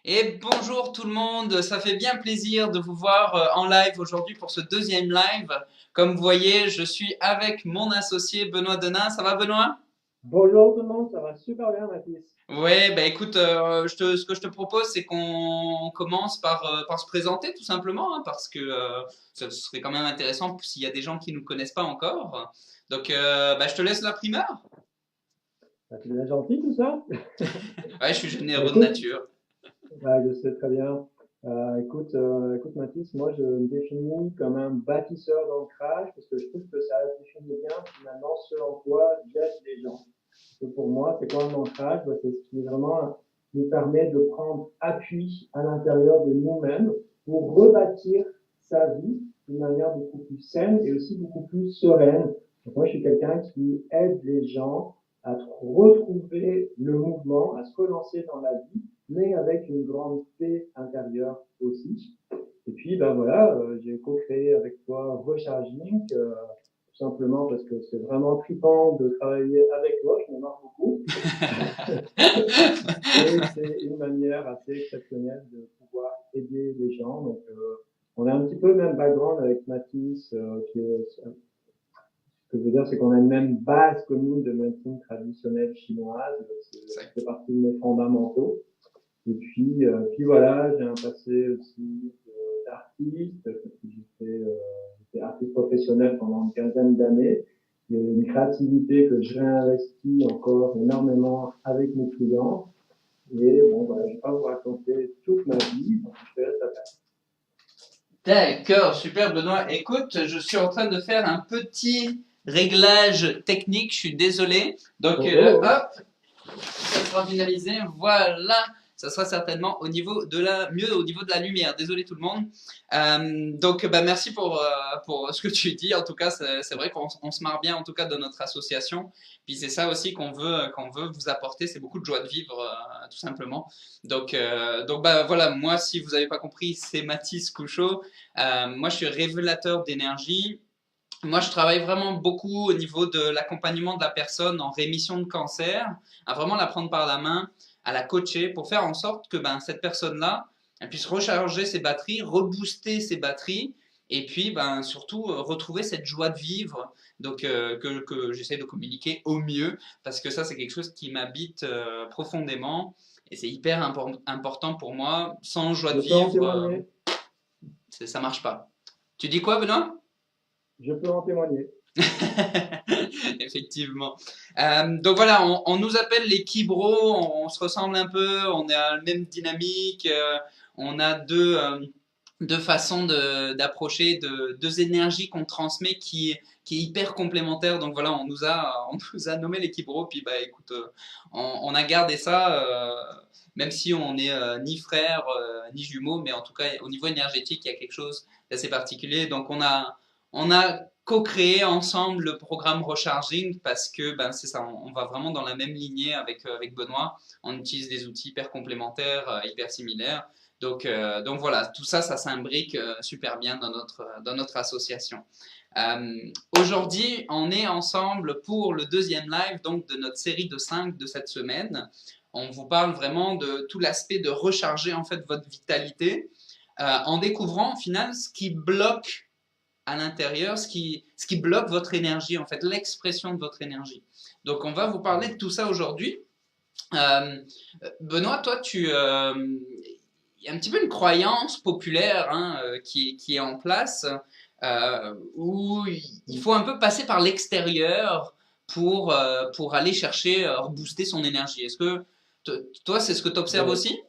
Et bonjour tout le monde, ça fait bien plaisir de vous voir en live aujourd'hui pour ce deuxième live. Comme vous voyez, je suis avec mon associé Benoît Denain. Ça va Benoît? Bonjour tout le monde, ça va super bien Mathis. Ouais, bah écoute, ce que je te propose, c'est qu'on commence par se présenter tout simplement, hein, parce que ce serait quand même intéressant s'il y a des gens qui ne nous connaissent pas encore. Donc, bah, je te laisse la primeur. C'est bien gentil tout ça. Ouais, je suis généreux de Écoute, nature. je sais très bien. Écoute Mathis, moi je me définis comme un bâtisseur d'ancrage parce que je trouve que ça définit bien finalement ce en quoi j'aide les gens. Et pour moi, c'est quoi un ancrage? C'est ce qui vraiment nous permet de prendre appui à l'intérieur de nous-mêmes pour rebâtir sa vie d'une manière beaucoup plus saine et aussi beaucoup plus sereine. Donc moi, je suis quelqu'un qui aide les gens à retrouver le mouvement, à se relancer dans la vie, mais avec une grande paix intérieure aussi. Et puis, ben voilà, j'ai co-créé avec toi Recharging, tout simplement parce que c'est vraiment trippant de travailler avec toi, je m'en marre beaucoup. Et c'est une manière assez exceptionnelle de pouvoir aider les gens. Donc, on a un petit peu le même background avec Mathis, ce que je veux dire, c'est qu'on a une même base commune de médecine traditionnelle chinoise. Ça fait partie de mes fondamentaux. Et puis voilà, j'ai un passé aussi d'artiste. J'étais artiste professionnel pendant une quinzaine d'années. Il y a une créativité que je réinvestis encore énormément avec mes clients. Et bon, voilà, je ne vais pas vous raconter toute ma vie, donc je te laisse la place. D'accord, super Benoît. Écoute, je suis en train de faire un petit réglage technique, je suis désolé. Donc, Oh, oh, hop, ça sera finalisé. Voilà, ça sera certainement au niveau de mieux au niveau de la lumière. Désolé tout le monde. Donc, bah, merci pour ce que tu dis. En tout cas, c'est vrai qu'on se marre bien en tout cas de notre association. Puis c'est ça aussi qu'on veut vous apporter, c'est beaucoup de joie de vivre, tout simplement. Donc bah voilà, moi si vous n'avez pas compris, c'est Mathis Couchot. Moi je suis révélateur d'énergie. Moi, je travaille vraiment beaucoup au niveau de l'accompagnement de la personne en rémission de cancer, à vraiment la prendre par la main, à la coacher pour faire en sorte que ben, cette personne-là, elle puisse recharger ses batteries, rebooster ses batteries, et puis ben, surtout retrouver cette joie de vivre donc, que j'essaie de communiquer au mieux, parce que ça, c'est quelque chose qui m'habite profondément, et c'est hyper important pour moi. Sans joie de je peux en vivre, témoigner. ça marche pas. Tu dis quoi, Benoît? Je peux en témoigner. Effectivement. Donc voilà, on nous appelle les Kibros, on se ressemble un peu, on a la même dynamique, on a deux façons d'approcher, deux énergies qu'on transmet qui est hyper complémentaire. Donc voilà, on nous a nommé les Kibros, puis bah écoute, on a gardé ça, même si on n'est ni frères ni jumeaux, mais en tout cas au niveau énergétique, il y a quelque chose d'assez particulier. Donc on a co-créé ensemble le programme Recharging parce que ben, c'est ça, on va vraiment dans la même lignée avec Benoît. On utilise des outils hyper complémentaires, hyper similaires. Donc voilà, tout ça, ça s'imbrique super bien dans notre association. Aujourd'hui, on est ensemble pour le deuxième live donc de notre série de 5 de cette semaine. On vous parle vraiment de tout l'aspect de recharger en fait votre vitalité en découvrant au final ce qui bloque à l'intérieur, ce qui bloque votre énergie, en fait, l'expression de votre énergie. Donc, on va vous parler de tout ça aujourd'hui. Euh, Benoît, toi, il y a un petit peu une croyance populaire hein, qui est en place où il faut un peu passer par l'extérieur pour aller chercher, rebooster son énergie. Est-ce que toi, c'est ce que tu observes Ouais. aussi?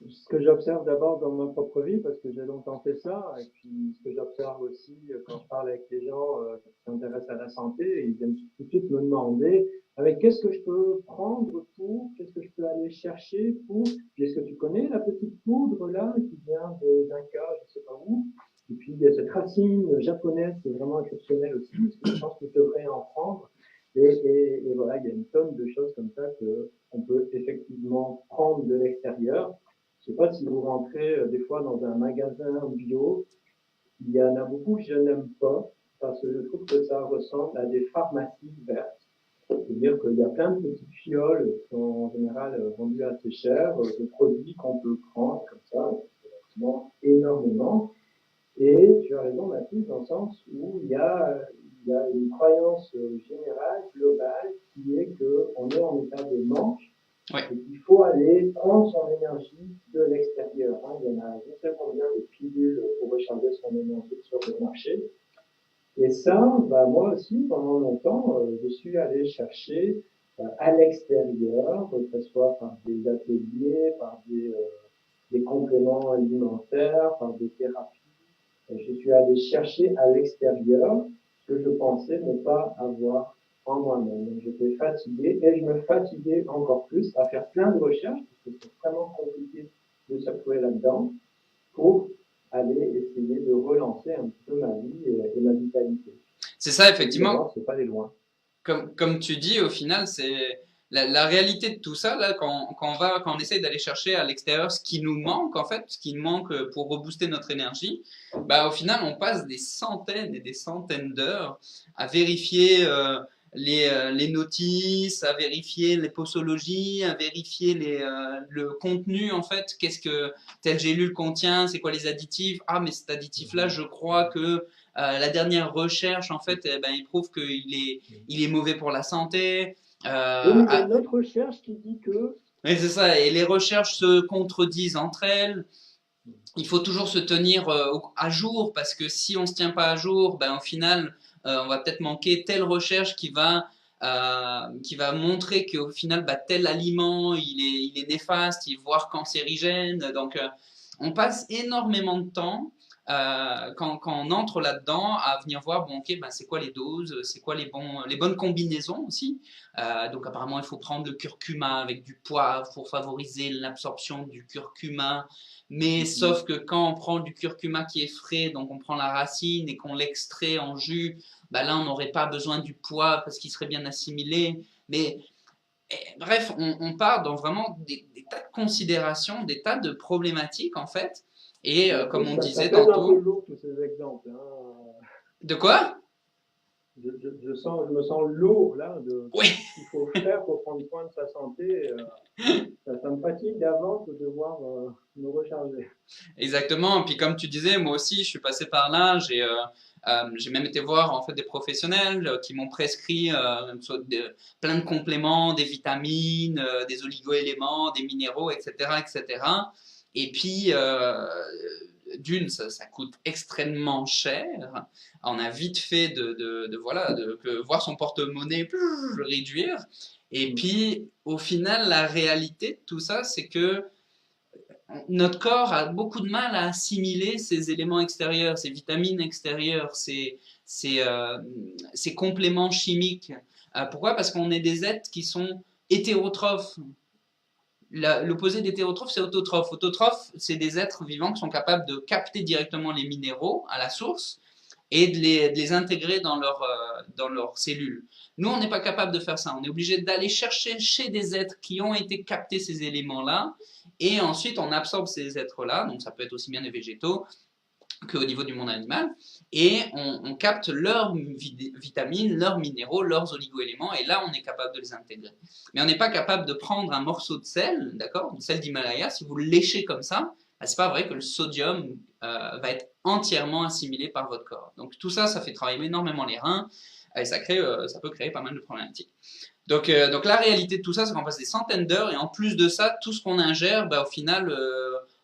Ce que j'observe d'abord dans ma propre vie, parce que j'ai longtemps fait ça, et puis ce que j'observe aussi quand je parle avec les gens qui s'intéressent à la santé, ils viennent tout de suite me demander avec qu'est-ce que je peux prendre pour, qu'est-ce que je peux aller chercher pour, puis est-ce que tu connais la petite poudre là qui vient des Incas, je ne sais pas où, et puis il y a cette racine japonaise qui est vraiment exceptionnelle aussi, est-ce que tu penses que je devrais en prendre? Et voilà, il y a une tonne de choses comme ça qu'on peut effectivement prendre de l'extérieur. Je ne sais pas si vous rentrez des fois dans un magasin bio, il y en a beaucoup que je n'aime pas parce que je trouve que ça ressemble à des pharmacies vertes. C'est-à-dire qu'il y a plein de petites fioles qui sont en général vendues assez chères, de produits qu'on peut prendre comme ça, vraiment énormément. Et tu as raison, Mathilde, dans le sens où il y a une croyance générale, globale, qui est qu'on est en état de manque Ouais. et qu'il faut aller prendre son énergie de l'extérieur. Hein. Il y en a je ne sais combien de pilules pour recharger son énergie sur le marché. Et ça, bah, moi aussi, pendant longtemps, je suis allé chercher à l'extérieur, que ce soit par des ateliers, par des compléments alimentaires, par des thérapies. Je suis allé chercher à l'extérieur ce que je pensais ne pas avoir en moi-même. Donc j'étais fatigué et je me fatiguais encore plus à faire plein de recherches, parce que c'est vraiment compliqué de se retrouver là-dedans, pour aller essayer de relancer un petit peu ma vie et ma vitalité. C'est ça, effectivement. Évidemment, c'est pas aller loin. Comme tu dis, au final, c'est la réalité de tout ça, là, quand on essaye d'aller chercher à l'extérieur ce qui nous manque, en fait, ce qui nous manque pour rebooster notre énergie, bah, au final, on passe des centaines et des centaines d'heures à vérifier les notices, à vérifier les posologies, à vérifier le contenu, en fait, qu'est-ce que telle gélule contient, c'est quoi les additifs. Ah, mais cet additif-là, je crois que la dernière recherche, en fait, eh ben, il prouve il est mauvais pour la santé. Oui, mais il y a Ah, une autre recherche qui dit que. et c'est ça, et les recherches se contredisent entre elles. Il faut toujours se tenir à jour parce que si on se tient pas à jour, ben au final, on va peut-être manquer telle recherche qui va montrer qu'au final, bah, tel aliment, il est néfaste, voire cancérigène. Donc, on passe énormément de temps quand on entre là-dedans à venir voir, bon, ok, ben, c'est quoi les doses, c'est quoi les bonnes combinaisons aussi. Donc, apparemment, il faut prendre le curcuma avec du poivre pour favoriser l'absorption du curcuma. Mais sauf que quand on prend du curcuma qui est frais, donc on prend la racine et qu'on l'extrait en jus, bah là on n'aurait pas besoin du poivre parce qu'il serait bien assimilé. Mais bref, on part dans vraiment des tas de considérations, des tas de problématiques en fait. Et comme on Ça disait pèse un peu tantôt, lourd tous ces exemples. Hein. de quoi? Je me sens lourd là de Oui, tout ce qu'il faut faire pour prendre soin de sa santé. Ça me fatigue d'avance de devoir me recharger. exactement. Puis comme tu disais, moi aussi, je suis passé par là. J'ai même été voir en fait des professionnels qui m'ont prescrit plein de compléments, des vitamines, des oligo-éléments, des minéraux, etc., etc. Et puis d'une, ça coûte extrêmement cher. On a vite fait voilà que voir son porte-monnaie réduire. Et puis au final, la réalité de tout ça, c'est que notre corps a beaucoup de mal à assimiler ces éléments extérieurs, ces vitamines extérieures, ces compléments chimiques. Pourquoi? Parce qu'on est des êtres qui sont hétérotrophes. L'opposé d'hétérotrophe, c'est autotrophe. Autotrophe, c'est des êtres vivants qui sont capables de capter directement les minéraux à la source et de les intégrer dans leurs cellules. Nous, on n'est pas capable de faire ça. On est obligé d'aller chercher chez des êtres qui ont été captés ces éléments-là, et ensuite on absorbe ces êtres-là, donc ça peut être aussi bien des végétaux qu'au niveau du monde animal, et on capte leurs vitamines, leurs minéraux, leurs oligo-éléments, et là on est capable de les intégrer. Mais on n'est pas capable de prendre un morceau de sel, d'accord, du sel d'Himalaya, si vous le léchez comme ça, bah, c'est pas vrai que le sodium va être entièrement assimilé par votre corps. Donc tout ça, ça fait travailler énormément les reins, et ça peut créer pas mal de problématiques. Donc la réalité de tout ça, c'est qu'on passe des centaines d'heures, et en plus de ça, tout ce qu'on ingère, bah, au final,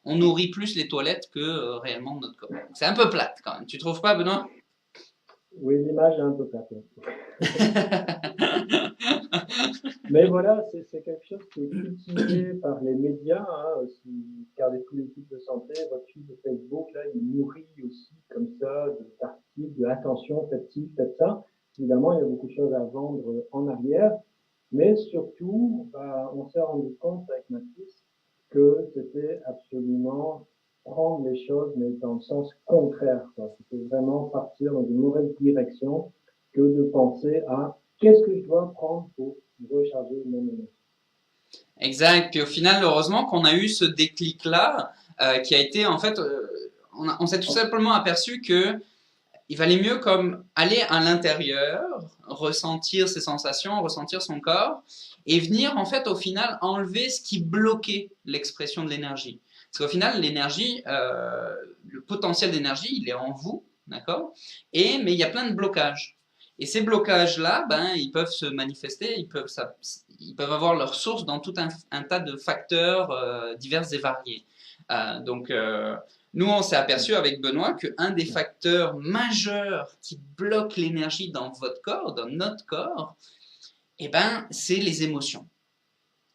on nourrit plus les toilettes que réellement notre corps. C'est un peu plate quand même. Tu trouves pas, Benoît? Oui, l'image est un peu plate. Mais voilà, c'est quelque chose qui est cultivé par les médias. Hein. Si vous regardez tous les types de santé, votre fil de Facebook, là, il nourrit aussi comme ça d'articles, de attention, faites ci, faites ça. Évidemment, il y a beaucoup de choses à vendre en arrière. Mais surtout, bah, on s'est rendu compte avec ma fils que c'était absolument prendre les choses, mais dans le sens contraire. C'était vraiment partir dans une mauvaise direction que de penser à qu'est-ce que je dois prendre pour recharger mon énergie. Exact. Puis au final, heureusement qu'on a eu ce déclic-là, qui a été en fait, on s'est tout simplement aperçu que il valait mieux comme aller à l'intérieur, ressentir ses sensations, ressentir son corps, et venir en fait au final enlever ce qui bloquait l'expression de l'énergie. Parce qu'au final, l'énergie, le potentiel d'énergie, il est en vous, d'accord? Mais il y a plein de blocages. Et ces blocages-là, ben, ils peuvent se manifester, ils peuvent avoir leur source dans tout un tas de facteurs divers et variés. Donc, nous, on s'est aperçu avec Benoît qu'un des facteurs majeurs qui bloque l'énergie dans votre corps, dans notre corps, eh ben, c'est les émotions.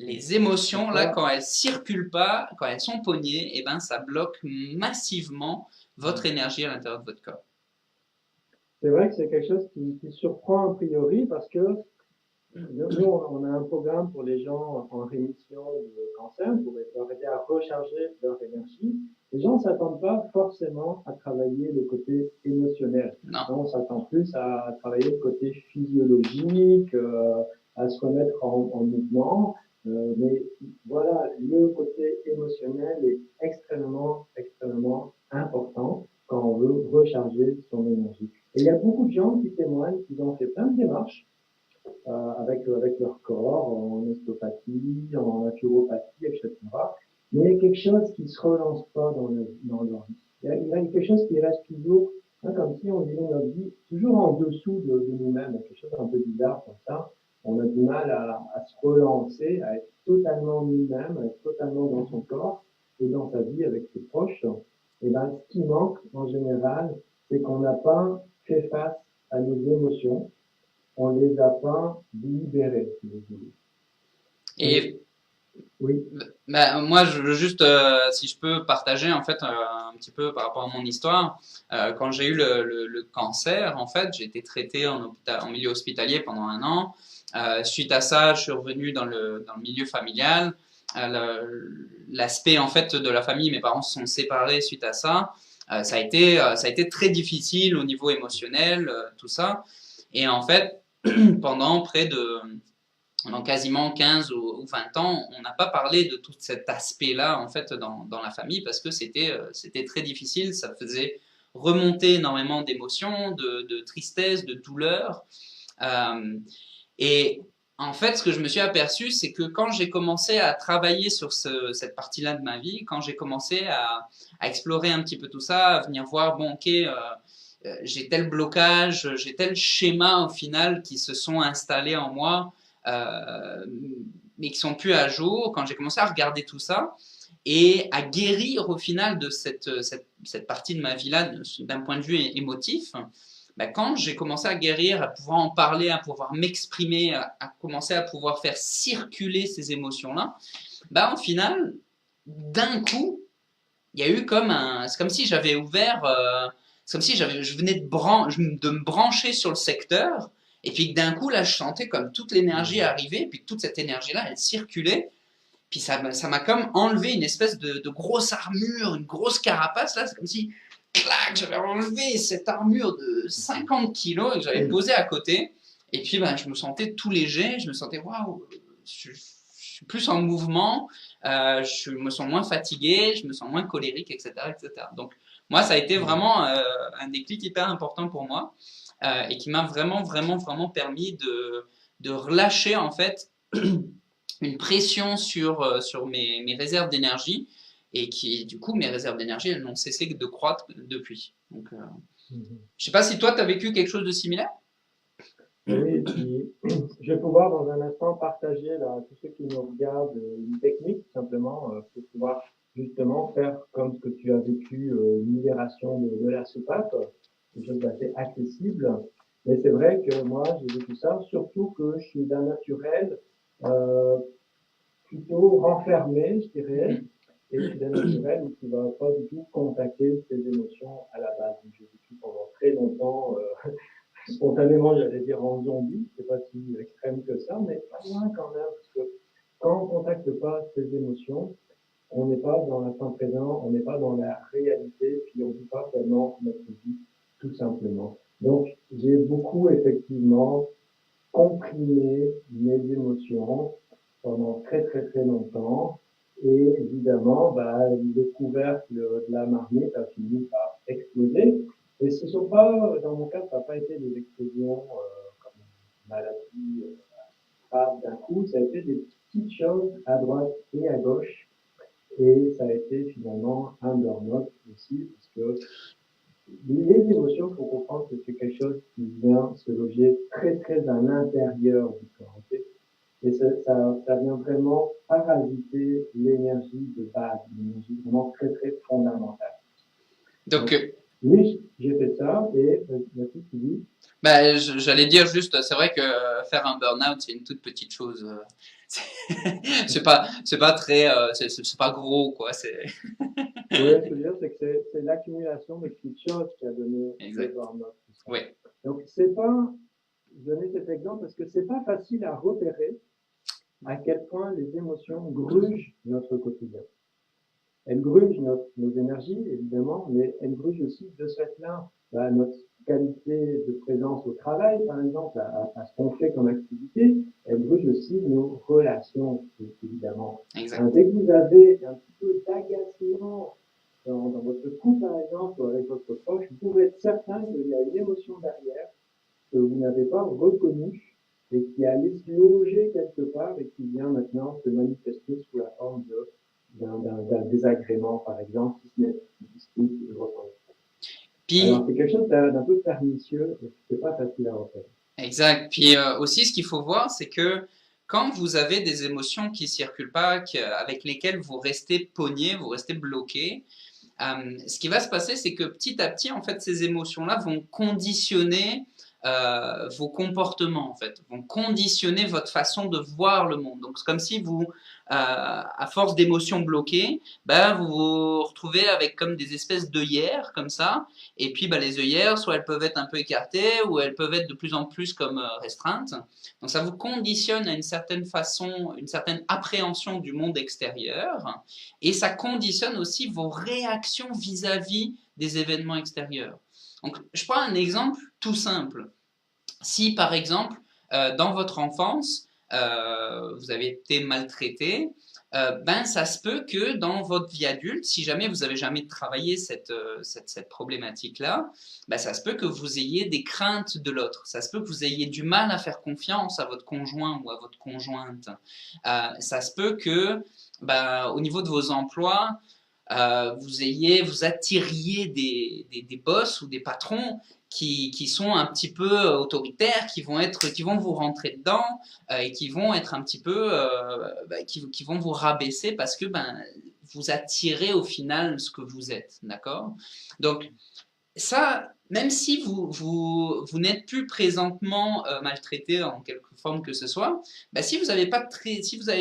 Les émotions, là, quand elles circulent pas, quand elles sont pognées, eh ben, ça bloque massivement votre énergie à l'intérieur de votre corps. C'est vrai que c'est quelque chose qui surprend a priori parce que nous, on a un programme pour les gens en rémission de cancer pour leur aider à recharger leur énergie. Les gens ne s'attendent pas forcément à travailler le côté émotionnel. Non. On s'attend plus à travailler le côté physiologique, à se remettre en mouvement. Mais voilà, le côté émotionnel est extrêmement, extrêmement important quand on veut recharger son énergie. Et il y a beaucoup de gens qui témoignent qu'ils ont fait plein de démarches avec leur corps, en ostéopathie, en naturopathie, etc. Mais il y a quelque chose qui ne se relance pas dans leur vie. Il y a quelque chose qui reste toujours, hein, comme si on vivait notre vie toujours en dessous de nous-mêmes, quelque chose d'un peu bizarre comme ça. On a du mal à se relancer, à être totalement nous-mêmes, à être totalement dans son corps et dans sa vie avec ses proches. Et ben, ce qui manque en général, c'est qu'on n'a pas fait face à nos émotions, on les a pas libérés, si vous voulez. Et oui. Ben, moi, je veux juste, si je peux partager en fait un petit peu par rapport à mon histoire. Quand j'ai eu le cancer, en fait, j'ai été traité en milieu hospitalier pendant 1 an. Suite à ça, je suis revenu dans le milieu familial. L'aspect en fait de la famille, mes parents se sont séparés suite à ça. Ça a été très difficile au niveau émotionnel, tout ça. Et en fait, pendant pendant quasiment 15 ou 20 ans, on n'a pas parlé de tout cet aspect-là en fait dans la famille parce que c'était très difficile, ça faisait remonter énormément d'émotions, de tristesse, de douleur. Et en fait, ce que je me suis aperçu, c'est que quand j'ai commencé à travailler sur cette partie-là de ma vie, quand j'ai commencé à explorer un petit peu tout ça, à venir voir, bon, ok, j'ai tel blocage, j'ai tel schéma au final qui se sont installés en moi, mais qui sont plus à jour. Quand j'ai commencé à regarder tout ça et à guérir au final de cette partie de ma vie-là d'un point de vue émotif, bah, quand j'ai commencé à guérir, à pouvoir en parler, à pouvoir m'exprimer, à commencer à pouvoir faire circuler ces émotions-là, bah, au final, d'un coup, il y a eu c'est comme si j'avais ouvert, c'est comme si je venais de me brancher sur le secteur, et puis d'un coup, là, je sentais comme toute l'énergie arriver, et puis toute cette énergie-là, elle circulait, puis ça m'a comme enlevé une espèce de grosse armure, une grosse carapace, là, c'est comme si, clac, j'avais enlevé cette armure de 50 kilos et que j'avais posée à côté, et puis ben, je me sentais tout léger, je me sentais, waouh, je suis plus en mouvement, je me sens moins fatigué, je me sens moins colérique, etc., etc. Donc, moi, ça a été vraiment un déclic hyper important pour moi et qui m'a vraiment, vraiment, vraiment permis de relâcher en fait une pression sur mes réserves d'énergie et qui, du coup, mes réserves d'énergie, elles n'ont cessé de croître depuis. Donc, je sais pas si toi, tu as vécu quelque chose de similaire. Oui, puis je vais pouvoir dans un instant partager là, à tous ceux qui nous regardent une technique simplement pour pouvoir justement faire comme ce que tu as vécu, une libération de la soupape, quelque chose d'assez accessible. Mais c'est vrai que moi j'ai vécu ça, surtout que je suis d'un naturel euh, plutôt renfermé, je dirais, et je suis d'un naturel qui ne va pas du tout contacter ses émotions à la base. Donc, j'ai vécu pendant très longtemps spontanément, j'allais dire en zombie, c'est pas si extrême que ça, mais pas loin quand même, parce que quand on ne contacte pas ses émotions, on n'est pas dans l'instant présent, on n'est pas dans la réalité, puis on ne vit pas tellement notre vie, tout simplement. Donc, j'ai beaucoup effectivement comprimé mes émotions pendant très très très longtemps, et évidemment, bah, le couvercle de la marmite a fini par exploser. Et ce sont pas, dans mon cas, ça n'a pas été des explosions comme une maladie grave d'un coup, ça a été des petites choses à droite et à gauche. Et ça a été finalement un burn-out aussi, parce que les émotions, il faut comprendre que c'est quelque chose qui vient se loger très très à l'intérieur du corps. Ok. Et ça vient vraiment parasiter l'énergie de base, l'énergie vraiment très très fondamentale. Donc, Donc, oui, j'ai fait ça et Mathis, tu dis, bah, j'allais dire juste, c'est vrai que faire un burn-out, c'est une toute petite chose. C'est pas très, c'est pas gros, quoi. C'est oui, ce que je veux dire, c'est que c'est l'accumulation de petites choses qui a donné le exact. burn-out, tout ça. Oui, Donc, c'est pas, je donnais cet exemple parce que c'est pas facile à repérer à quel point les émotions grugent notre quotidien. Elles grugent nos énergies, évidemment, mais elles grugent aussi de ce fait-là notre qualité de présence au travail, par exemple, à ce qu'on fait comme activité. Elles grugent aussi nos relations, évidemment. Hein, exact. dès que vous avez un petit peu d'agacement dans votre couple, par exemple, ou avec votre proche, vous pouvez être certain qu'il y a une émotion derrière que vous n'avez pas reconnue et qui a allé se loger quelque part et qui vient maintenant se manifester sous la forme d'un désagrément, par exemple, si c'est une dispute ou autre. Alors, Puis, c'est quelque chose d'un peu pernicieux et c'est pas facile à repérer. exact. Puis aussi, ce qu'il faut voir, c'est que quand vous avez des émotions qui circulent pas, avec lesquelles vous restez pogné, vous restez bloqué, ce qui va se passer, c'est que petit à petit, en fait, ces émotions-là vont conditionner vos comportements, en fait, vont conditionner votre façon de voir le monde. Donc, c'est comme si vous, à force d'émotions bloquées, ben, vous vous retrouvez avec comme des espèces d'œillères, comme ça. Et puis, ben, les œillères, soit elles peuvent être un peu écartées, ou elles peuvent être de plus en plus comme restreintes. Donc, ça vous conditionne à une certaine façon, une certaine appréhension du monde extérieur. Et ça conditionne aussi vos réactions vis-à-vis des événements extérieurs. Donc, je prends un exemple tout simple. Si, par exemple, dans votre enfance, vous avez été maltraité, ben ça se peut que dans votre vie adulte, si jamais vous avez jamais travaillé cette problématique-là, ben ça se peut que vous ayez des craintes de l'autre. Ça se peut que vous ayez du mal à faire confiance à votre conjoint ou à votre conjointe. Ça se peut que, ben, au niveau de vos emplois, vous attiriez des boss ou des patrons qui sont un petit peu autoritaires, qui vont vous rentrer dedans et qui vont être un petit peu, qui vont vous rabaisser parce que ben vous attirez au final ce que vous êtes, d'accord? Donc ça, même si vous n'êtes plus présentement maltraité en quelque forme que ce soit, bah, si vous n'avez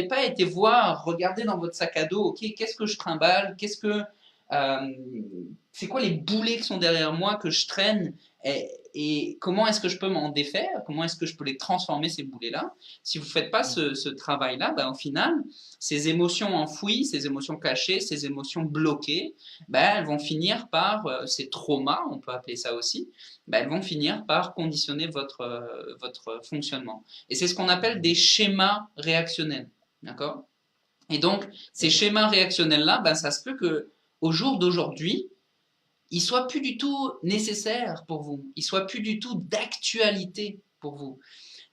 pas été voir, regarder dans votre sac à dos, ok, qu'est-ce que je trimballe, euh, c'est quoi les boulets qui sont derrière moi que je traîne et comment est-ce que je peux m'en défaire, comment est-ce que je peux les transformer ces boulets-là. Si vous ne faites pas ce travail-là, bah, au final, ces émotions enfouies, ces émotions cachées, ces émotions bloquées, ben, elles vont finir par, ces traumas, on peut appeler ça aussi, ben, elles vont finir par conditionner votre fonctionnement. Et c'est ce qu'on appelle des schémas réactionnels. D'accord? Et donc, ces schémas réactionnels-là, ben, ça se peut que au jour d'aujourd'hui, ils soient plus du tout nécessaires pour vous, ils soient plus du tout d'actualité pour vous.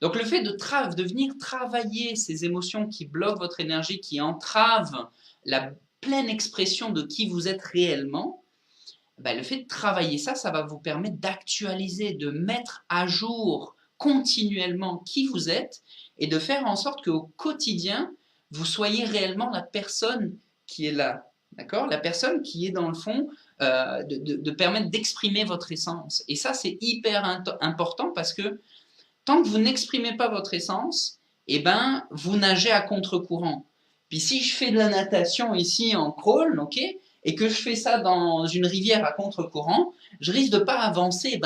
Donc le fait de venir travailler ces émotions qui bloquent votre énergie, qui entravent la pleine expression de qui vous êtes réellement, ben, le fait de travailler ça, ça va vous permettre d'actualiser, de mettre à jour continuellement qui vous êtes et de faire en sorte qu'au quotidien, vous soyez réellement la personne qui est là. D'accord? La personne qui est dans le fond, de permettre d'exprimer votre essence. Et ça, c'est hyper important parce que tant que vous n'exprimez pas votre essence, eh ben, vous nagez à contre-courant. Puis si je fais de la natation ici en crawl, ok, et que je fais ça dans une rivière à contre-courant, je risque de pas avancer,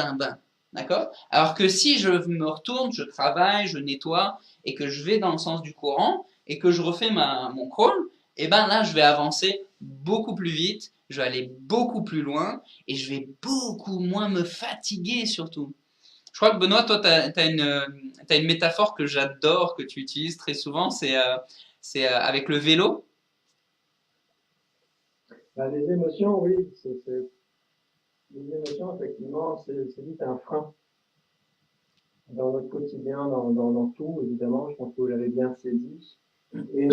d'accord? Alors que si je me retourne, je travaille, je nettoie, et que je vais dans le sens du courant, et que je refais mon crawl, eh ben là, je vais avancer beaucoup plus vite, je vais aller beaucoup plus loin, et je vais beaucoup moins me fatiguer surtout. Je crois que Benoît, toi, t'as une métaphore que j'adore, que tu utilises très souvent, avec le vélo. Ben, les émotions, oui, Les émotions, effectivement, c'est vite un frein dans notre quotidien, dans tout, évidemment. Je pense que vous l'avez bien saisi. Et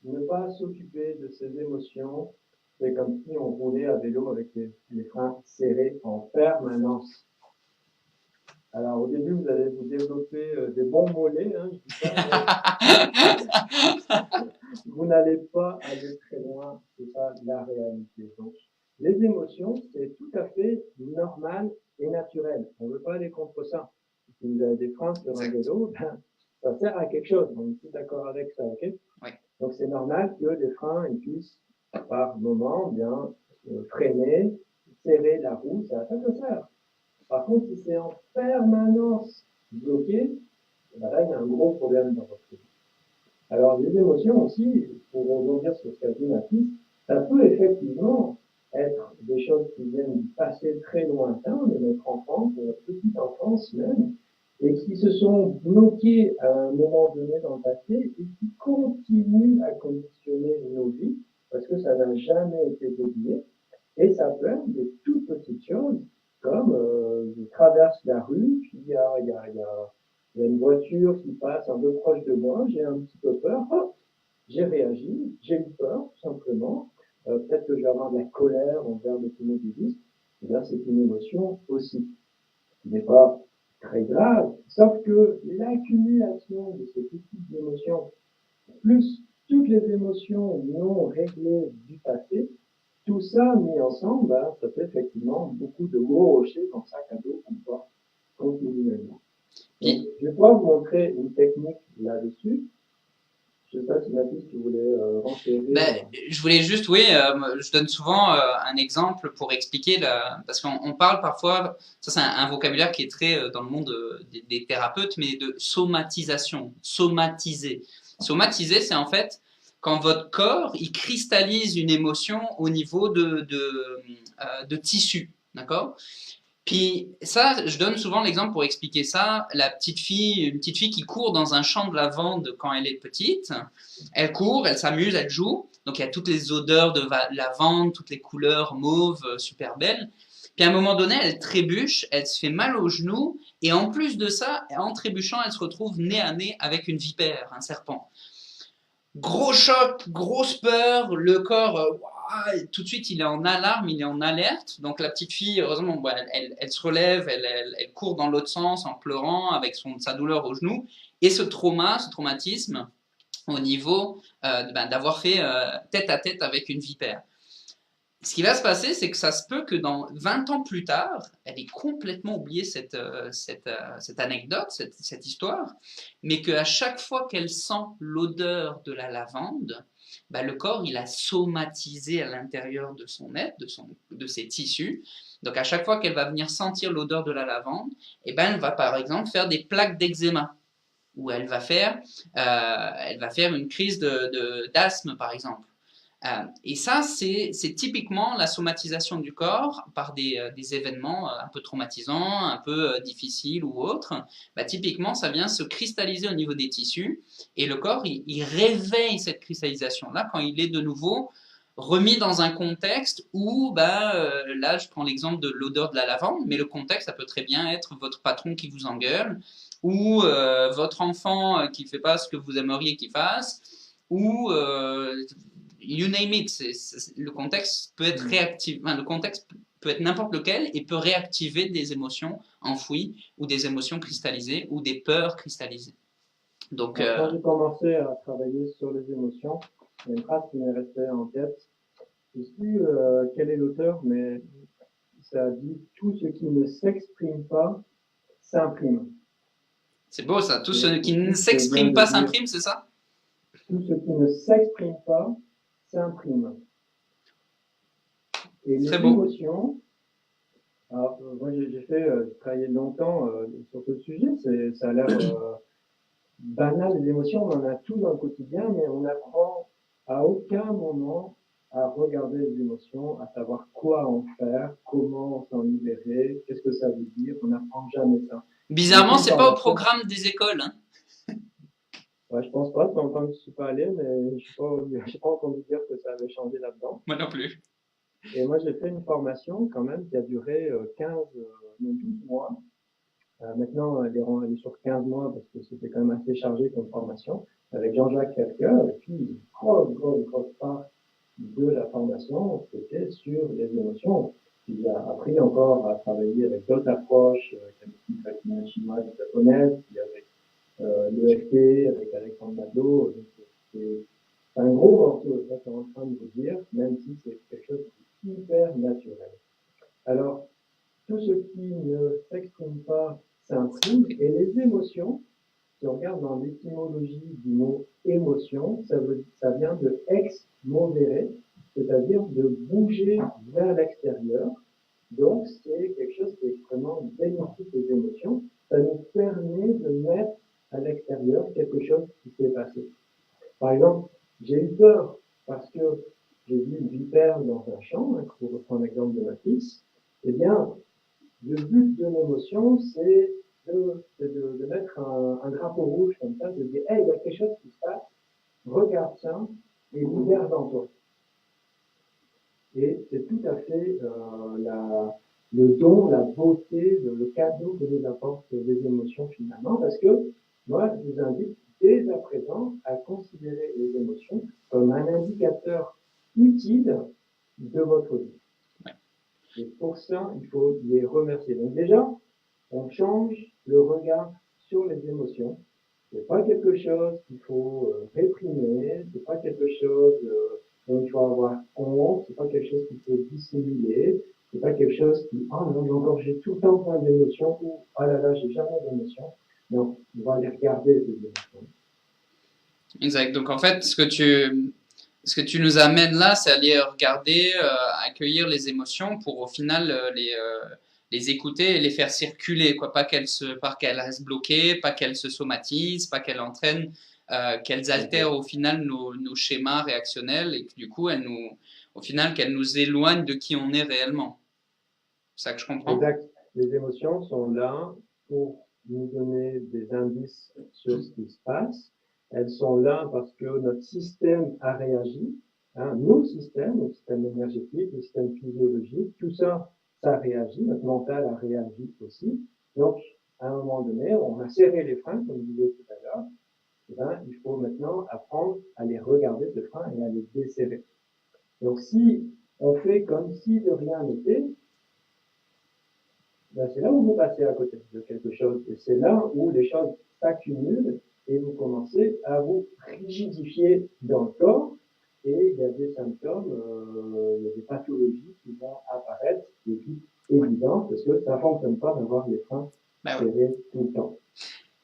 ne pas s'occuper de ses émotions, c'est comme si on roulait à vélo avec les freins serrés en permanence. Alors, au début, vous allez vous développer des bons mollets, hein, je dis ça, mais vous n'allez pas aller très loin. C'est ça la réalité. Donc, les émotions, c'est tout à fait normal et naturel. On ne veut pas aller contre ça. Si vous avez des freins sur un Exact. vélo, ben, ça sert à quelque chose. On est tous d'accord avec ça, ok? Oui. Donc, c'est normal que les freins ils puissent, par moment, bien freiner, serrer la roue. C'est à ça que ça sert. Par contre, si c'est en permanence bloqué, ben là, il y a un gros problème dans votre vie. Alors, les émotions aussi, pour rebondir sur ce qu'a dit Mathis, ça peut effectivement être des choses qui viennent du passé très lointain, de notre enfance, de notre petite enfance même, et qui se sont bloquées à un moment donné dans le passé et qui continuent à conditionner nos vies parce que ça n'a jamais été dédié. Et ça peut être des toutes petites choses comme je traverse la rue, puis il y a une voiture qui passe un peu proche de moi, j'ai un petit peu peur, hop, j'ai réagi, j'ai eu peur, tout simplement. Peut-être que je vais avoir de la colère envers l'automobiliste. Et là, c'est une émotion aussi, qui n'est pas très grave, sauf que l'accumulation de ces petites émotions, plus toutes les émotions non réglées du passé, tout ça mis ensemble, ben, ça fait effectivement beaucoup de gros rochers dans le sac à dos qu'on porte continuellement. Donc, Puis, je vais pouvoir vous montrer une technique là-dessus. Je ne sais pas si Mathis, tu voulais renchérir. ben, je voulais juste, oui, je donne souvent un exemple pour expliquer, parce qu'on parle parfois, ça c'est un vocabulaire qui est très dans le monde des thérapeutes, mais de somatisation, somatiser. Somatiser, c'est en fait quand votre corps, il cristallise une émotion au niveau de tissu, d'accord? Puis ça, je donne souvent l'exemple pour expliquer ça. Une petite fille qui court dans un champ de lavande quand elle est petite, elle court, elle s'amuse, elle joue. Donc il y a toutes les odeurs de lavande, toutes les couleurs mauves, super belles. Puis à un moment donné, elle trébuche, elle se fait mal au genou, et en plus de ça, en trébuchant, elle se retrouve nez à nez avec une vipère, un serpent. Gros choc, grosse peur, le corps, tout de suite il est en alarme, il est en alerte. Donc la petite fille, heureusement, bon, elle se relève, elle court dans l'autre sens en pleurant avec sa douleur au genou. Et ce traumatisme, au niveau d'avoir fait tête à tête avec une vipère. Ce qui va se passer, c'est que ça se peut que dans 20 ans plus tard, elle ait complètement oublié cette anecdote, cette histoire, mais qu'à chaque fois qu'elle sent l'odeur de la lavande, bah, le corps, il a somatisé à l'intérieur de son être, de ses tissus. Donc à chaque fois qu'elle va venir sentir l'odeur de la lavande, eh ben, elle va par exemple faire des plaques d'eczéma, où elle va faire une crise d'asthme par exemple. Et ça, c'est typiquement la somatisation du corps par des événements un peu traumatisants, un peu difficiles ou autres. Bah, typiquement, ça vient se cristalliser au niveau des tissus et le corps, il réveille cette cristallisation-là quand il est de nouveau remis dans un contexte où, bah, là, je prends l'exemple de l'odeur de la lavande, mais le contexte, ça peut très bien être votre patron qui vous engueule ou votre enfant qui ne fait pas ce que vous aimeriez qu'il fasse ou you name it, le contexte peut être réactif, enfin, le contexte peut être n'importe lequel et peut réactiver des émotions enfouies ou des émotions cristallisées ou des peurs cristallisées. Donc, Alors, quand j'ai commencé à travailler sur les émotions, il y a une phrase qui m'est restée en tête. Je ne sais plus quel est l'auteur, mais ça dit tout ce qui ne s'exprime pas s'imprime. c'est beau ça. Tout ce C'est qui ne juste bien s'exprime de pas dire s'imprime, c'est ça? tout ce qui ne s'exprime pas s'imprime. Et Très les beau. émotions, alors moi j'ai travaillé longtemps sur ce sujet, ça a l'air banal, les émotions, on en a tous dans le quotidien, mais on n'apprend à aucun moment à regarder les émotions, à savoir quoi en faire, comment s'en libérer, qu'est-ce que ça veut dire, on n'apprend jamais ça. On est tout Bizarrement, le c'est temps pas au là. programme des écoles. Hein. Ouais, je pense pas, ça fait longtemps que je suis pas allé, mais je n'ai pas entendu dire que ça avait changé là-dedans. Moi non plus. Et moi, j'ai fait une formation quand même qui a duré 15, non, 12 mois. Maintenant, elle est sur 15 mois parce que c'était quand même assez chargé comme formation avec Jean-Jacques Kelker. Et puis, une grosse part de la formation, c'était sur les émotions. Il a appris encore à travailler avec d'autres approches, avec la médecine chinoise et japonaise, puis avec l'EFT, avec Alexandre Mado. C'est un gros morceau, ça, c'est en train de vous dire, même si c'est quelque chose de hyper naturel. Alors, tout ce qui ne s'exprime pas s'imprime, et les émotions, si on regarde dans l'étymologie du mot émotion, ça vient de ex movere, c'est-à-dire de bouger vers l'extérieur. Donc, c'est quelque chose qui est extrêmement bénéfique des émotions. Ça nous permet de mettre à l'extérieur quelque chose qui s'est passé. Par exemple, j'ai eu peur parce que j'ai vu une vipère dans un champ, hein, pour reprendre l'exemple de ma fille. Eh bien, le but de l'émotion, c'est de mettre un drapeau rouge comme ça, de dire, hey, il y a quelque chose qui se passe, regarde ça et libère dans toi. Et c'est tout à fait le don, la beauté, le cadeau que nous apportent les émotions finalement, parce que moi, je vous invite dès à présent à considérer les émotions comme un indicateur utile de votre vie. Et pour ça, il faut les remercier. Donc déjà, on change le regard sur les émotions. C'est pas quelque chose qu'il faut réprimer, c'est pas quelque chose dont il faut avoir honte, c'est pas quelque chose qu'il faut dissimuler, c'est pas quelque chose qui, ah non, encore j'ai tout le temps plein d'émotions, ou ah là là, j'ai jamais d'émotions. Non, on va les regarder, ces émotions. Exact. Donc en fait, ce que tu nous amènes là, c'est aller regarder, accueillir les émotions pour au final les écouter et les faire circuler, quoi. Pas qu'elles restent bloquées, pas qu'elles se somatisent, pas qu'elles entraînent, qu'elles altèrent au final nos schémas réactionnels et que du coup, au final, qu'elles nous éloignent de qui on est réellement. C'est ça que je comprends? Exact. Les émotions sont là pour nous donner des indices sur ce qui se passe. Elles sont là parce que notre système a réagi. Hein, nos systèmes, le système énergétique, le système physiologique, tout ça, ça réagit. Notre mental a réagi aussi. Donc, à un moment donné, on a serré les freins, comme je disais tout à l'heure. Eh ben, il faut maintenant apprendre à les regarder, ces freins, et à les desserrer. Donc, si on fait comme si de rien n'était, ben, c'est là où vous passez à côté de quelque chose. Et c'est là où les choses s'accumulent et vous commencez à vous rigidifier dans le corps. Et il y a des symptômes, il y a des pathologies qui vont apparaître, qui est évident, parce que ça ne fonctionne pas d'avoir les freins serrés tout le temps.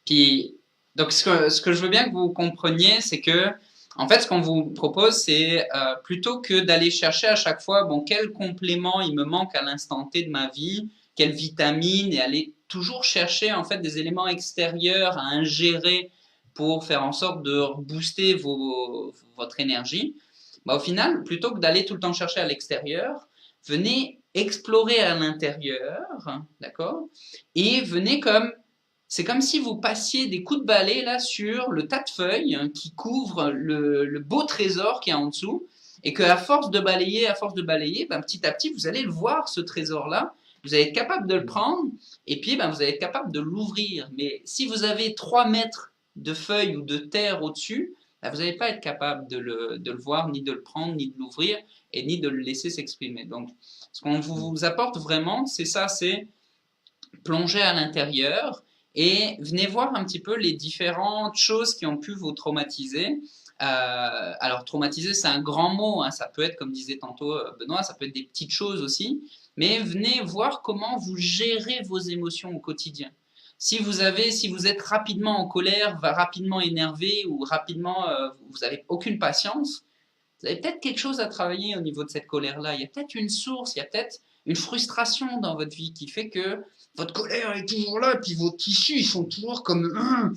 Puis, donc, ce que je veux bien que vous compreniez, c'est que, en fait, ce qu'on vous propose, c'est plutôt que d'aller chercher à chaque fois, bon, quel complément il me manque à l'instant T de ma vie, quelle vitamine, et aller toujours chercher, en fait, des éléments extérieurs à ingérer pour faire en sorte de booster votre énergie. Bah, au final, plutôt que d'aller tout le temps chercher à l'extérieur, venez explorer à l'intérieur, d'accord? Et venez c'est comme si vous passiez des coups de balai là sur le tas de feuilles qui couvre le beau trésor qui est en dessous, et qu'à force de balayer, ben, petit à petit, vous allez le voir, ce trésor-là. Vous allez être capable de le prendre, et puis ben, vous allez être capable de l'ouvrir. Mais si vous avez 3 mètres de feuilles ou de terre au-dessus, ben, vous n'allez pas être capable de le voir, ni de le prendre, ni de l'ouvrir, et ni de le laisser s'exprimer. Donc, ce qu'on vous apporte vraiment, c'est ça, c'est plonger à l'intérieur et venez voir un petit peu les différentes choses qui ont pu vous traumatiser. Alors traumatiser, c'est un grand mot, hein, ça peut être, comme disait tantôt Benoît, ça peut être des petites choses aussi, mais venez voir comment vous gérez vos émotions au quotidien. Si vous êtes rapidement en colère, rapidement énervé ou rapidement vous n'avez aucune patience, vous avez peut-être quelque chose à travailler au niveau de cette colère-là. Il y a peut-être une source, il y a peut-être une frustration dans votre vie qui fait que votre colère est toujours là, et puis vos tissus, ils sont toujours comme...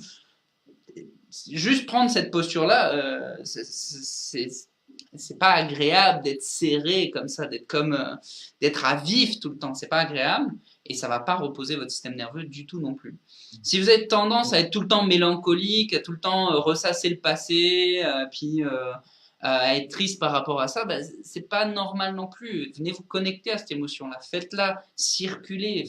Juste prendre cette posture-là, c'est pas agréable d'être serré comme ça, d'être à vif tout le temps. C'est pas agréable et ça va pas reposer votre système nerveux du tout non plus. Si vous avez tendance à être tout le temps mélancolique, à tout le temps ressasser le passé, puis à être triste par rapport à ça, c'est pas normal non plus. Venez vous connecter à cette émotion-là, faites-la circuler,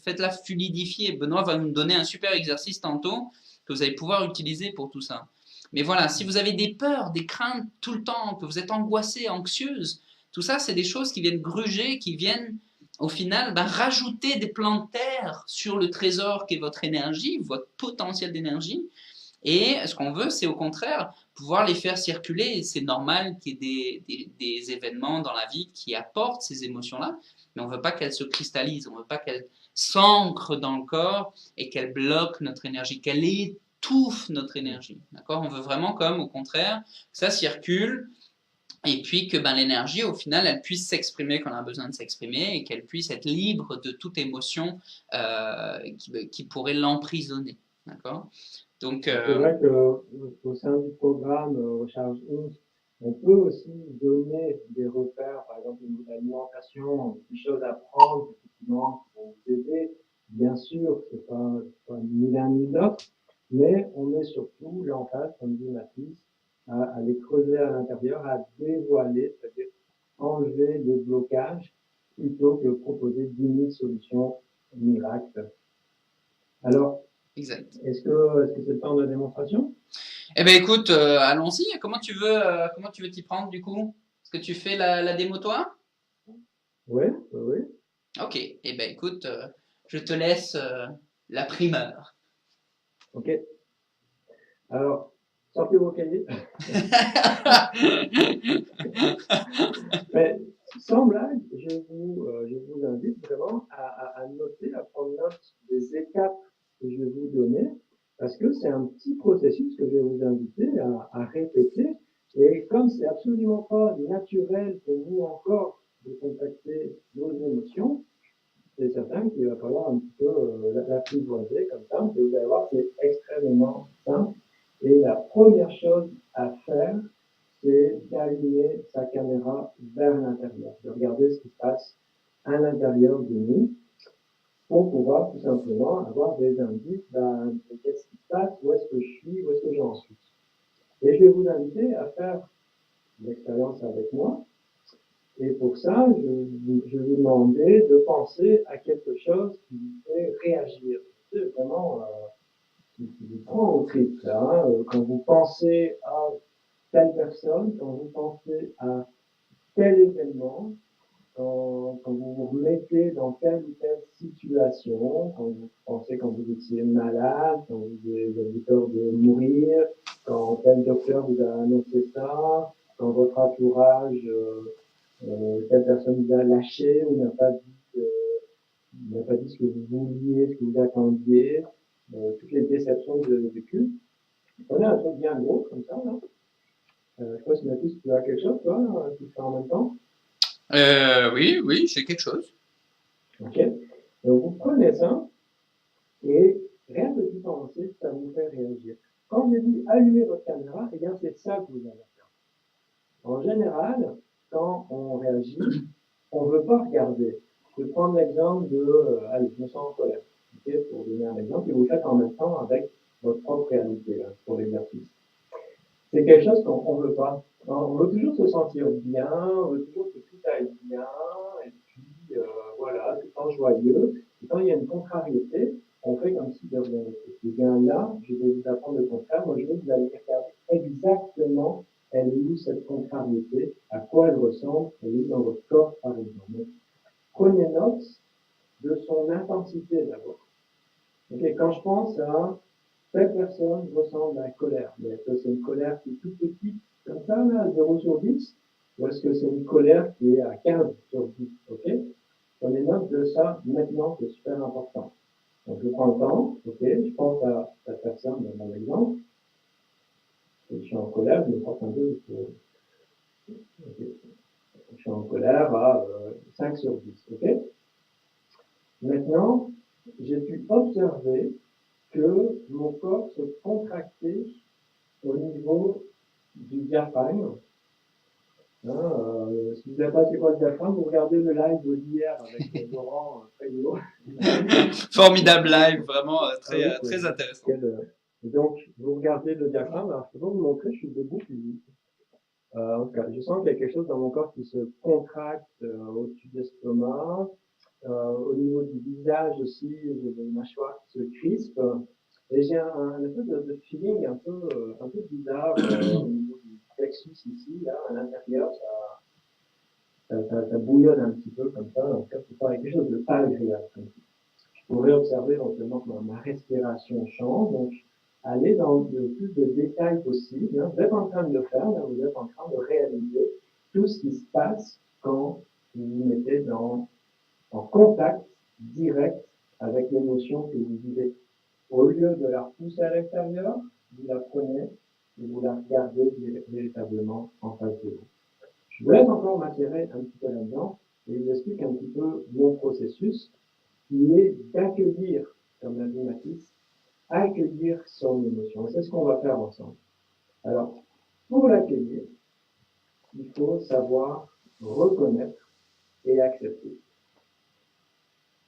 faites-la fluidifier. Benoît va nous donner un super exercice tantôt que vous allez pouvoir utiliser pour tout ça. Mais voilà, si vous avez des peurs, des craintes tout le temps, que vous êtes angoissée, anxieuse, tout ça, c'est des choses qui viennent gruger, qui viennent au final rajouter des plans de terre sur le trésor qui est votre énergie, votre potentiel d'énergie. Et ce qu'on veut, c'est au contraire pouvoir les faire circuler. C'est normal qu'il y ait des événements dans la vie qui apportent ces émotions-là, mais on ne veut pas qu'elles se cristallisent, on ne veut pas qu'elles s'ancrent dans le corps et qu'elles bloquent notre énergie, qu'elles étouffent notre énergie. D'accord ? On veut vraiment comme, au contraire, que ça circule et puis que l'énergie, au final, elle puisse s'exprimer quand on a besoin de s'exprimer et qu'elle puisse être libre de toute émotion qui pourrait l'emprisonner. D'accord ? Donc, c'est vrai qu'au sein du programme Recharge 11, on peut aussi donner des repères, par exemple au niveau de l'alimentation, des choses à prendre, effectivement, qui vont vous aider. Bien sûr, c'est pas ni l'un ni l'autre, mais on met surtout l'emphase, comme dit Mathis, à les creuser à l'intérieur, à dévoiler, c'est-à-dire enlever les blocages, plutôt que proposer 10 000 solutions miracles. Alors, exact. est-ce que c'est le temps de la démonstration? Eh ben écoute, allons-y. Comment tu veux t'y prendre du coup? Est-ce que tu fais la démo toi? Oui, oui, oui. Ok. Eh ben écoute, je te laisse la primeur. Ok. Alors, sortez vos cahiers. Mais sans blague, je vous invite vraiment à noter, à prendre note des étapes que je vais vous donner, parce que c'est un petit processus que je vais vous inviter à répéter. Et comme c'est absolument pas naturel pour vous encore de contacter vos émotions, c'est certain qu'il va falloir un petit peu l'apprivoiser comme ça. Et vous allez voir, c'est extrêmement simple. Et la première chose à faire, c'est d'aligner sa caméra vers l'intérieur, de regarder ce qui se passe à l'intérieur de nous pour pouvoir tout simplement avoir des indices de qu'est-ce qui se passe, où est-ce que je suis, où est-ce que j'en suis. Et je vais vous inviter à faire l'expérience avec moi. Et pour ça, je vais vous demander de penser à quelque chose qui vous fait réagir. C'est vraiment qui vous prend au trip. Là, hein. Quand vous pensez à telle personne, quand vous pensez à tel événement, quand vous vous remettez dans telle ou telle situation, quand vous pensez quand vous étiez malade, quand vous avez peur de mourir, quand tel docteur vous a annoncé ça, quand votre entourage, telle personne vous a lâché ou n'a pas dit ce que vous vouliez, ce que vous attendiez, toutes les déceptions que vous avez vécues. Prenez un truc bien gros comme ça, là. Je sais pas si Mathis, tu as quelque chose, toi, qui fait en même temps? Oui, c'est quelque chose. Ok. Donc vous prenez ça et rien que d'y penser, ça vous fait réagir. Quand je dis allumer votre caméra, eh bien c'est ça que vous allez faire. En général, quand on réagit, on ne veut pas regarder. Je vais prendre l'exemple allez, je me sens en colère. Okay, pour donner un exemple, et vous faites en même temps avec votre propre réalité là, pour l'exercice. C'est quelque chose qu'on ne veut pas. On veut toujours se sentir bien, on veut toujours que tout aille bien, et puis voilà, tout le temps joyeux. Et quand il y a une contrariété, on fait comme si de rien n'était. Et bien là, je vais vous apprendre le contraire. Moi, je veux que vous allez regarder exactement elle est où cette contrariété, à quoi elle ressemble, elle est dans votre corps par exemple. Donc, prenez note de son intensité d'abord. Okay, quand je pense à telle personne ressemble à la colère, mais est-ce que c'est une colère qui est toute petite, comme ça, là, 0 sur 10, ou est-ce que c'est une colère qui est à 15 sur 10, ok? Prenez note de ça maintenant, c'est super important. Donc je prends le temps, ok, je pense à cette personne dans mon exemple, et je suis en colère, je me porte un peu pour... Okay. Je suis en colère à 5 sur 10, ok? Maintenant, j'ai pu observer que mon corps se contractait au niveau du diaphragme. Si vous n'avez pas c'est quoi le diaphragme, vous regardez le live d'hier avec Laurent Fayot. Formidable live, vraiment très, très intéressant. Donc, vous regardez le diaphragme. Alors, je peux vous montrer, je suis debout. En tout cas, je sens qu'il y a quelque chose dans mon corps qui se contracte au-dessus de l'estomac. Au niveau du visage aussi, j'ai des mâchoires qui se crispent. Et j'ai un espèce de feeling un peu bizarre au niveau du plexus ici, là, à l'intérieur. Ça bouillonne un petit peu comme ça. En tout cas, c'est pas quelque chose de pas agréable. Je pourrais observer éventuellement que ma respiration change. Donc, aller dans le plus de détails possible. Hein. Vous êtes en train de le faire, là, vous êtes en train de réaliser tout ce qui se passe quand vous vous mettez en contact direct avec l'émotion que vous vivez. Au lieu de la repousser à l'extérieur, vous la prenez et vous la regardez véritablement en face de vous. Je vous laisse encore m'attirer un petit peu là-dedans et je vous explique un petit peu mon processus qui est d'accueillir, comme l'a dit Mathis, accueillir son émotion. Et c'est ce qu'on va faire ensemble. Alors, pour l'accueillir, il faut savoir reconnaître et accepter.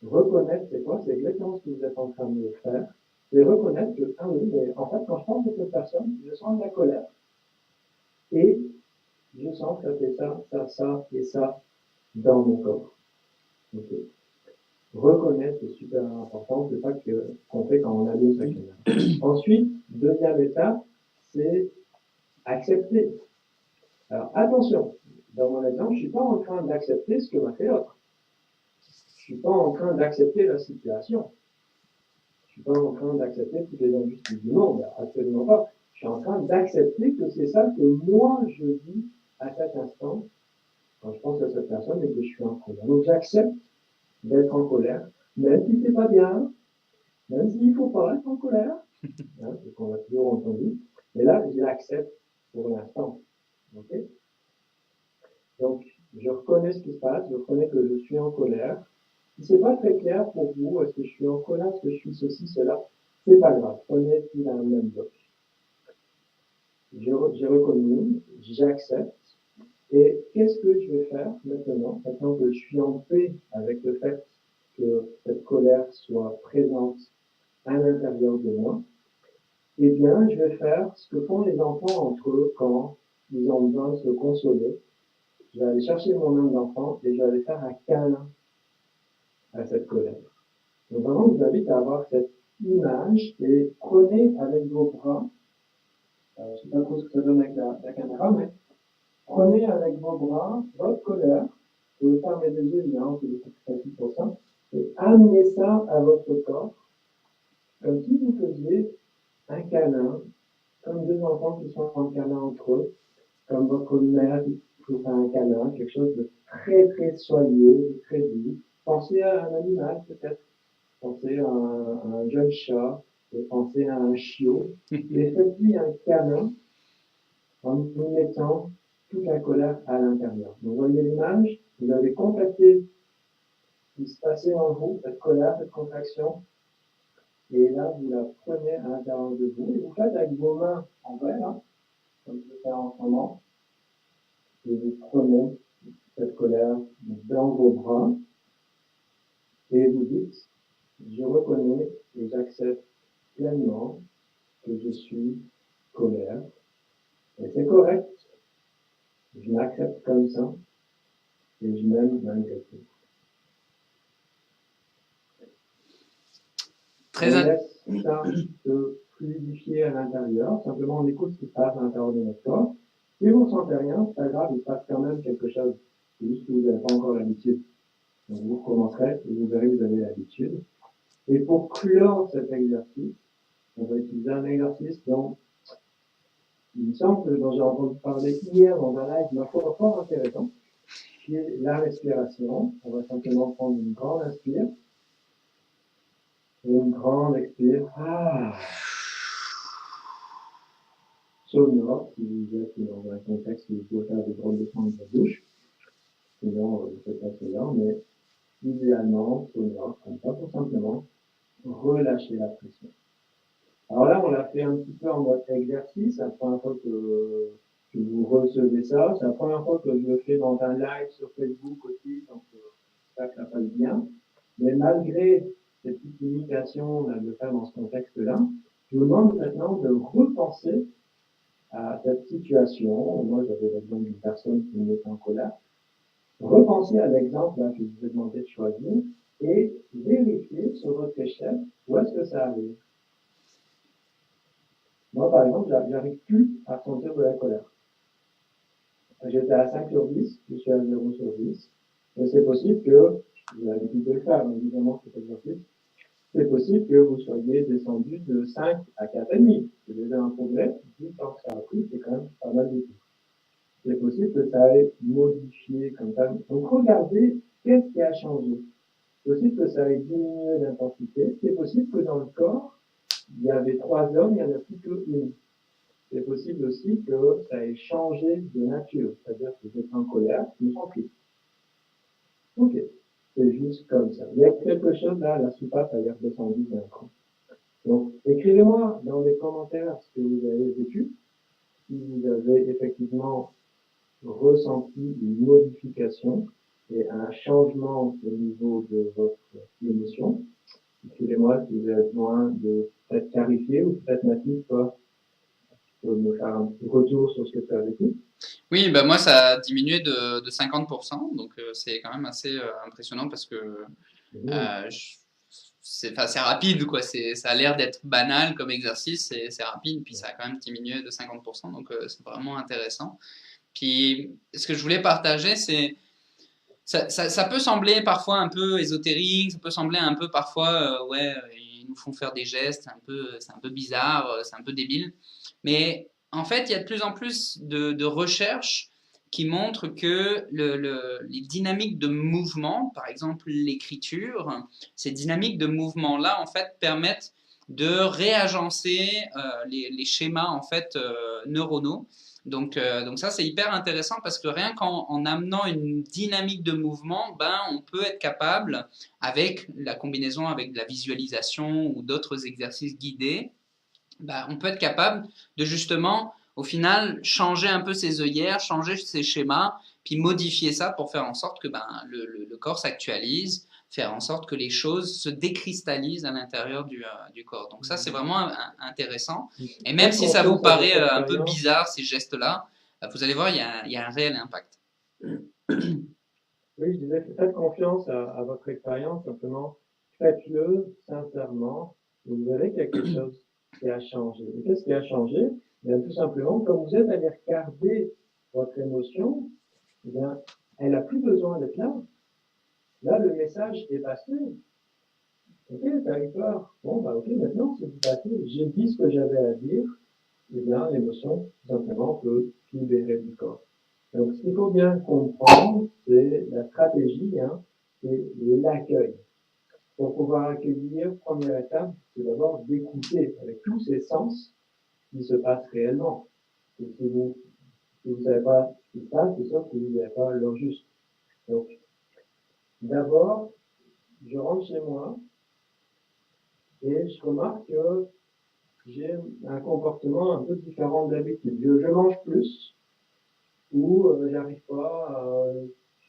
Reconnaître, c'est quoi? C'est exactement ce que vous êtes en train de faire. C'est reconnaître que, ah oui, mais en fait, quand je pense à cette personne, je sens de la colère et je sens que ça fait ça et ça dans mon corps. Okay. Reconnaître, c'est super important, c'est ça qu'on fait quand on allume sa caméra. Ensuite, deuxième étape, c'est accepter. Alors attention, dans mon exemple, je ne suis pas en train d'accepter ce que m'a fait l'autre. Je ne suis pas en train d'accepter la situation. Je ne suis pas en train d'accepter toutes les injustices du monde, absolument pas. Je suis en train d'accepter que c'est ça que moi je vis à cet instant quand je pense à cette personne et que je suis en colère. Donc j'accepte d'être en colère, même si c'est pas bien, même s'il ne faut pas être en colère, hein, c'est ce qu'on a toujours entendu. Mais là, je l'accepte pour l'instant. Okay. Donc, je reconnais ce qui se passe, je reconnais que je suis en colère. Si c'est pas très clair pour vous, est-ce que je suis en colère, est-ce que je suis ceci, cela, c'est pas grave, prenez tout dans le même bloc. J'ai reconnu, j'accepte. Et qu'est-ce que je vais faire maintenant que je suis en paix avec le fait que cette colère soit présente à l'intérieur de moi? Eh bien, je vais faire ce que font les enfants entre eux quand ils ont besoin de se consoler. Je vais aller chercher mon âme d'enfant et je vais aller faire un câlin à cette colère. Donc vraiment, je vous invite à avoir cette image et prenez avec vos bras, je ne sais pas trop ce que ça donne avec la caméra, mais prenez avec vos bras votre colère, vous pouvez fermer les yeux, évidemment, c'est beaucoup plus facile pour ça, et amenez ça à votre corps, comme si vous faisiez un câlin, comme deux enfants qui sont en câlin entre eux, comme votre mère qui vous fait un câlin, quelque chose de très très soyeux, de très doux. Pensez à un animal peut-être, pensez à un jeune chat, pensez à un chiot, et faites-lui un câlin en vous mettant toute la colère à l'intérieur. Vous voyez l'image, vous avez contacté ce qui se passait en vous, cette colère, cette contraction, et là vous la prenez à l'intérieur de vous, et vous faites avec vos mains en vrai, là, comme je vais faire en ce moment, et vous prenez cette colère dans vos bras, et vous dites, je reconnais et j'accepte pleinement que je suis colère, et c'est correct, je m'accepte comme ça, et je m'aime malgré tout. Très On laisse ça se fluidifier à l'intérieur, simplement on écoute ce qui se passe à l'intérieur de notre corps. Si vous ne sentez rien, c'est pas grave, il se passe quand même quelque chose. C'est juste que vous n'avez pas encore l'habitude. Donc vous recommencerez et vous verrez que vous avez l'habitude. Et pour clore cet exercice, on va utiliser un exercice dont il me semble que dont j'ai entendu parler hier dans un live, ma foi, fort intéressant, qui est la respiration. On va simplement prendre une grande inspire et une grande expire. Sonore, si vous êtes dans un contexte où vous pouvez faire des grandes descentes de la bouche. Sinon, vous faites pas sonore, mais idéalement, sonore, comme ça, pour simplement relâcher la pression. Alors là, on l'a fait un petit peu en mode exercice. C'est la première fois que vous recevez ça. C'est la première fois que je le fais dans un live sur Facebook aussi, donc j'espère que ça passe bien. Mais malgré cette petite limitation de le faire dans ce contexte-là, je vous demande maintenant de repenser à cette situation. Moi, j'avais l'exemple d'une personne qui me mettait en colère. Repensez à l'exemple là, que je vous ai demandé de choisir et vérifiez sur votre échelle où est-ce que ça arrive. Moi, par exemple, j'arrive plus à ressentir de la colère. J'étais à 5 sur 10, je suis à 0 sur 10. Mais c'est possible que, vous avez l'habitude de le faire, évidemment, cet exercice, c'est possible que vous soyez descendu de 5 à 4,5. C'est déjà un progrès. Du temps que ça a pris, c'est quand même pas mal du tout. C'est possible que ça ait modifié comme ça. Donc, regardez qu'est-ce qui a changé. C'est possible que ça ait diminué l'intensité. C'est possible que dans le corps, il y avait 3 zones, il n'y en a plus qu'une. C'est possible aussi que ça ait changé de nature. C'est-à-dire que vous êtes en colère, je me sens plus. Ok. C'est juste comme ça. Il y a quelque chose là, la soupape a l'air descendue d'un coup. Donc, écrivez-moi dans les commentaires ce que vous avez vécu, si vous avez effectivement ressenti une modification et un changement au niveau de votre émotion. Écrivez-moi si vous avez besoin de peut-être clarifier ou peut-être Mathilde, toi, tu peux me faire un petit retour sur ce que tu as vécu. Oui, bah moi ça a diminué de 50%, donc c'est quand même assez impressionnant parce que c'est rapide, quoi. Ça a l'air d'être banal comme exercice, c'est rapide, puis ça a quand même diminué de 50%, donc c'est vraiment intéressant. Puis ce que je voulais partager, c'est ça peut sembler parfois un peu ésotérique, ça peut sembler un peu parfois, ouais, ils nous font faire des gestes, c'est un peu bizarre, c'est un peu débile. Mais en fait, il y a de plus en plus de recherches qui montrent que les dynamiques de mouvement, par exemple l'écriture, ces dynamiques de mouvement-là, en fait, permettent de réagencer les schémas en fait neuronaux. Donc ça, c'est hyper intéressant parce que rien qu'en amenant une dynamique de mouvement, ben, on peut être capable, avec la combinaison avec de la visualisation ou d'autres exercices guidés, ben, on peut être capable de justement, au final, changer un peu ses œillères, changer ses schémas, puis modifier ça pour faire en sorte que ben, le corps s'actualise, faire en sorte que les choses se décristallisent à l'intérieur du corps. Donc ça, c'est vraiment intéressant. Et même si ça vous paraît un peu bizarre, ces gestes-là, vous allez voir, il y a un réel impact. Oui, je disais, faites confiance à votre expérience, simplement faites-le sincèrement. Vous verrez quelque chose qui a changé. Et qu'est-ce qui a changé? Bien, tout simplement, quand vous êtes allé regarder votre émotion, eh bien, elle n'a plus besoin d'être là. Là, le message est passé. Ok, t'as eu peur. Bon, bah ok, maintenant, c'est passé. J'ai dit ce que j'avais à dire. Eh bien, l'émotion, tout simplement, peut libérer du corps. Donc, ce qu'il faut bien comprendre, c'est la stratégie, hein, c'est l'accueil. Pour pouvoir accueillir, première étape, c'est d'abord d'écouter avec tous ses sens ce qui se passe réellement. Et si vous ne savez pas ce qui se passe, c'est sûr que vous n'avez pas l'heure juste. Donc, d'abord, je rentre chez moi et je remarque que j'ai un comportement un peu différent d'habitude. Je mange plus ou j'arrive pas,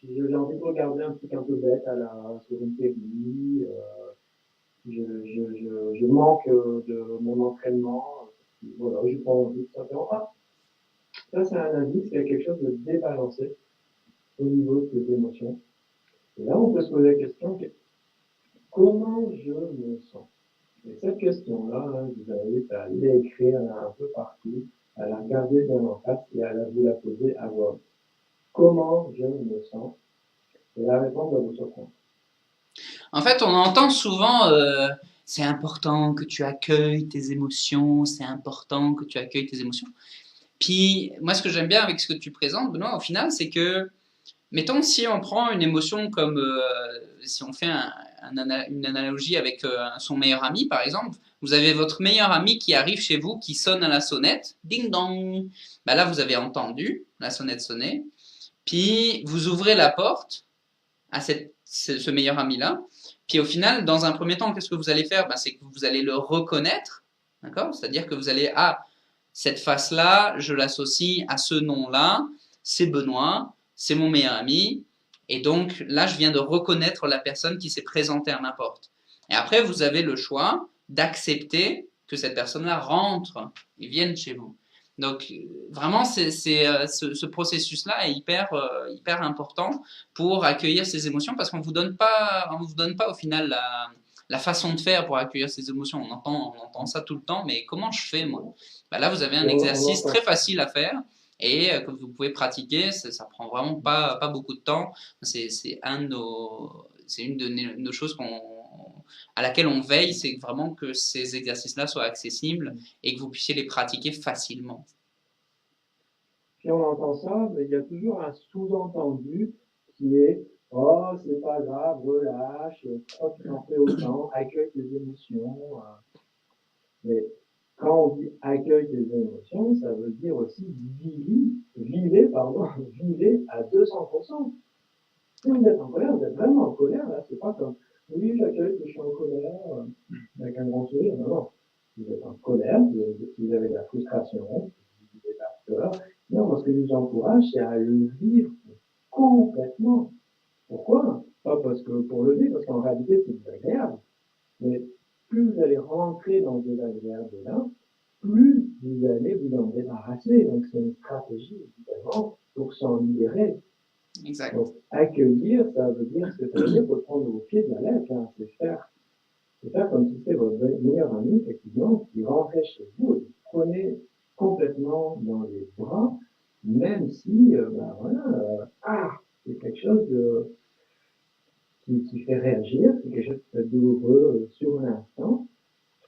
j'ai envie de regarder un truc un peu bête sur une série, je manque de mon entraînement, voilà, j'ai pas envie, tout simplement. Ah, ça c'est un indice qu'il y a quelque chose de débalancé au niveau de tes émotions. Et là, on peut se poser la question, comment je me sens? Et cette question-là, hein, je vous invite à l'écrire un peu partout, à la regarder bien en face et à vous la poser à voix haute. Comment je me sens? Et la réponse va vous surprendre. En fait, on entend souvent c'est important que tu accueilles tes émotions, c'est important que tu accueilles tes émotions. Puis, moi, ce que j'aime bien avec ce que tu présentes, Benoît, au final, c'est que, mettons, si on prend une émotion comme, si on fait une analogie avec son meilleur ami, par exemple, vous avez votre meilleur ami qui arrive chez vous, qui sonne à la sonnette, ding dong. Ben là, vous avez entendu la sonnette sonner, puis vous ouvrez la porte à ce meilleur ami-là. Puis au final, dans un premier temps, qu'est-ce que vous allez faire? Ben, c'est que vous allez le reconnaître, d'accord? C'est-à-dire que vous allez, ah, cette face-là, je l'associe à ce nom-là, c'est Benoît, c'est mon meilleur ami, et donc là, je viens de reconnaître la personne qui s'est présentée à ma porte. Et après, vous avez le choix d'accepter que cette personne-là rentre et vienne chez vous. Donc vraiment, ce processus-là est hyper important pour accueillir ces émotions parce on vous donne pas au final la façon de faire pour accueillir ces émotions. On entend ça tout le temps, mais comment je fais moi? Bah là, vous avez un On exercice très entend. facile à faire et que vous pouvez pratiquer. Ça prend vraiment pas beaucoup de temps. C'est une de nos choses à laquelle on veille, c'est vraiment que ces exercices-là soient accessibles et que vous puissiez les pratiquer facilement. Puis on entend ça, mais il y a toujours un sous-entendu qui est oh, c'est pas grave, relâche, pourquoi tu en fais autant, accueille tes émotions. Mais quand on dit accueille tes émotions, ça veut dire aussi vivez à 200%. Si vous êtes en colère, vous êtes vraiment en colère, là, c'est pas comme oui, j'accueille que je suis en colère, avec un grand sourire. Non, non. Vous êtes en colère, vous avez de la frustration, vous avez de la peur. Non, moi, ce que je vous encourage, c'est à le vivre complètement. Pourquoi? Pas parce que pour le vivre, parce qu'en réalité, c'est désagréable. Mais plus vous allez rentrer dans ce désagréable-là, plus vous allez vous en débarrasser. Donc, c'est une stratégie, évidemment, pour s'en libérer. Exact. Donc, accueillir, ça veut dire ce que ça veut dire pour prendre vos pieds de la lettre. Hein. C'est faire comme si c'était votre meilleur ami, effectivement, qui rentrait chez vous et vous prenez complètement dans les bras, même si, ben voilà, c'est quelque chose qui fait réagir, c'est quelque chose de douloureux sur l'instant,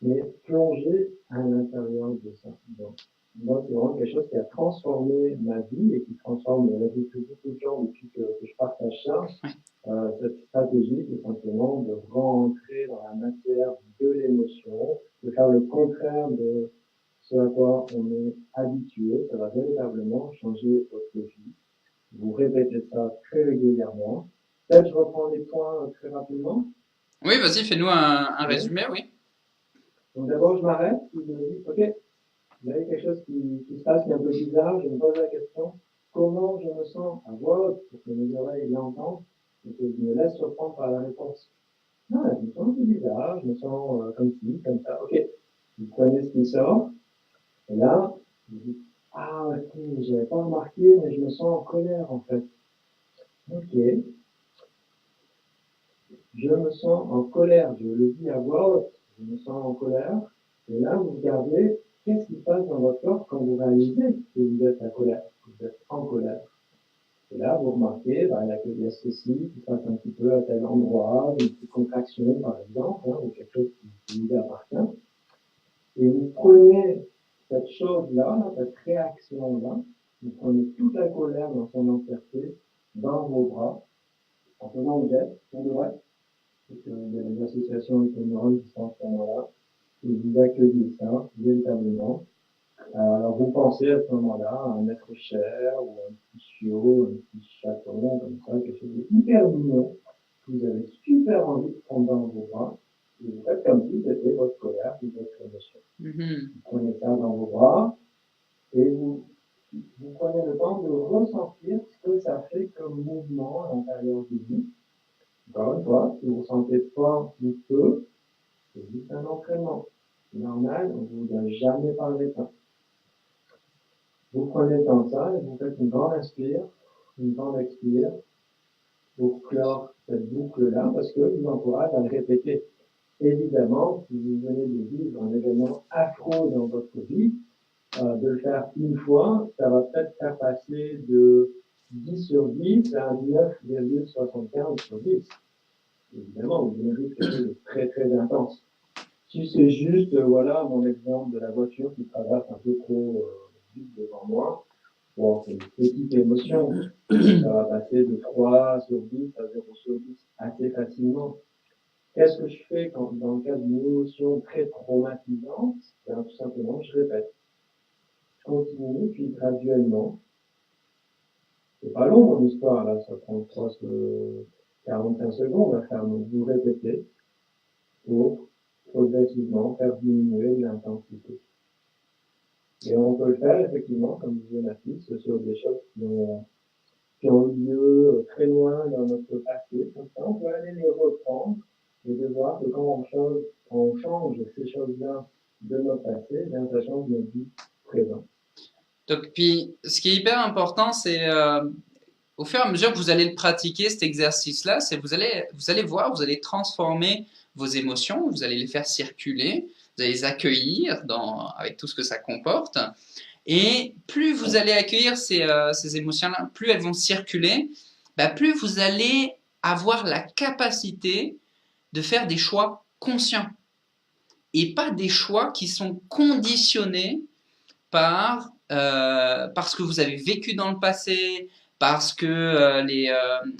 mais plonger à l'intérieur de ça. Donc, moi, c'est vraiment quelque chose qui a transformé ma vie et qui transforme la vie de beaucoup de gens depuis que je partage ça. Cette stratégie, c'est simplement de rentrer dans la matière de l'émotion, de faire le contraire de ce à quoi on est habitué. Ça va véritablement changer votre vie. Vous répétez ça très régulièrement. Peut-être je reprends les points très rapidement. Oui, vas-y, fais-nous un Oui. résumé, oui. Donc d'abord, je m'arrête, je me dis, ok, il y a quelque chose qui se passe qui est un peu bizarre, je me pose la question, comment je me sens à voix haute pour que mes oreilles l'entendent et que je me laisse surprendre par la réponse. Non, je me sens un peu bizarre, je me sens comme ci, comme ça, ok, vous prenez ce qui sort, et là, vous dites, ah ok, j'avais pas remarqué, mais je me sens en colère en fait. Ok, je me sens en colère, je le dis à voix haute, je me sens en colère, et là vous regardez qu'est-ce qui se passe dans votre corps quand vous réalisez que vous êtes en colère, que vous êtes en colère. Et là, vous remarquez, bah, il y a ceci qui se passe un petit peu à tel endroit, une petite contraction par exemple, hein, ou quelque chose qui vous appartient. Et vous prenez cette chose-là, cette réaction-là, vous prenez toute la colère dans son entièreté dans vos bras, en faisant le geste, on devrait, parce qu'il y a des associations avec les neurones qui sont à ce moment-là, et vous accueillez ça véritablement. Alors vous pensez à ce moment-là à un être cher, ou un petit chiot, un petit chaton, comme ça, quelque chose de hyper mignon, que vous avez super envie de prendre dans vos bras, et vous faites comme si c'était votre colère ou votre émotion. Vous prenez ça dans vos bras, et vous prenez le temps de ressentir ce que ça fait comme mouvement à l'intérieur de vous. Encore une fois, si vous ne sentez pas ou peu, c'est juste un entraînement. C'est normal, on ne vous a jamais parlé de ça. Vous prenez le temps de ça et vous faites une grande inspire, une grande expire pour clore cette boucle-là parce que je vous encourage à le répéter. Évidemment, si vous venez de vivre un événement affreux dans votre vie, de le faire une fois, ça va peut-être faire passer de 10 sur 10 à 9,75 sur 10. Évidemment, vous venez de quelque chose de très très intense. Si c'est juste, voilà, mon exemple de la voiture qui traverse un peu trop vite devant moi, bon, c'est une petite émotion. Ça va passer de 3 sur 10 à 0 sur 10 assez facilement. Qu'est-ce que je fais dans le cas d'une émotion très traumatisante? Bien, tout simplement, je répète. Je continue, puis graduellement. C'est pas long mon histoire, là, ça prend 45 secondes à faire, donc vous répétez pour progressivement faire diminuer l'intensité. Et on peut le faire effectivement, comme disait Mathis, sur des choses qui ont eu lieu très loin dans notre passé. Comme ça, on peut aller les reprendre et de voir que quand on change ces choses-là de notre passé, bien, ça change notre vie présente. Donc, puis, ce qui est hyper important, c'est au fur et à mesure que vous allez le pratiquer, cet exercice-là, c'est vous allez voir, vous allez transformer vos émotions, vous allez les faire circuler, vous allez les accueillir avec tout ce que ça comporte. Et plus vous allez accueillir ces émotions-là, plus elles vont circuler, bah, plus vous allez avoir la capacité de faire des choix conscients et pas des choix qui sont conditionnés par ce que vous avez vécu dans le passé, parce que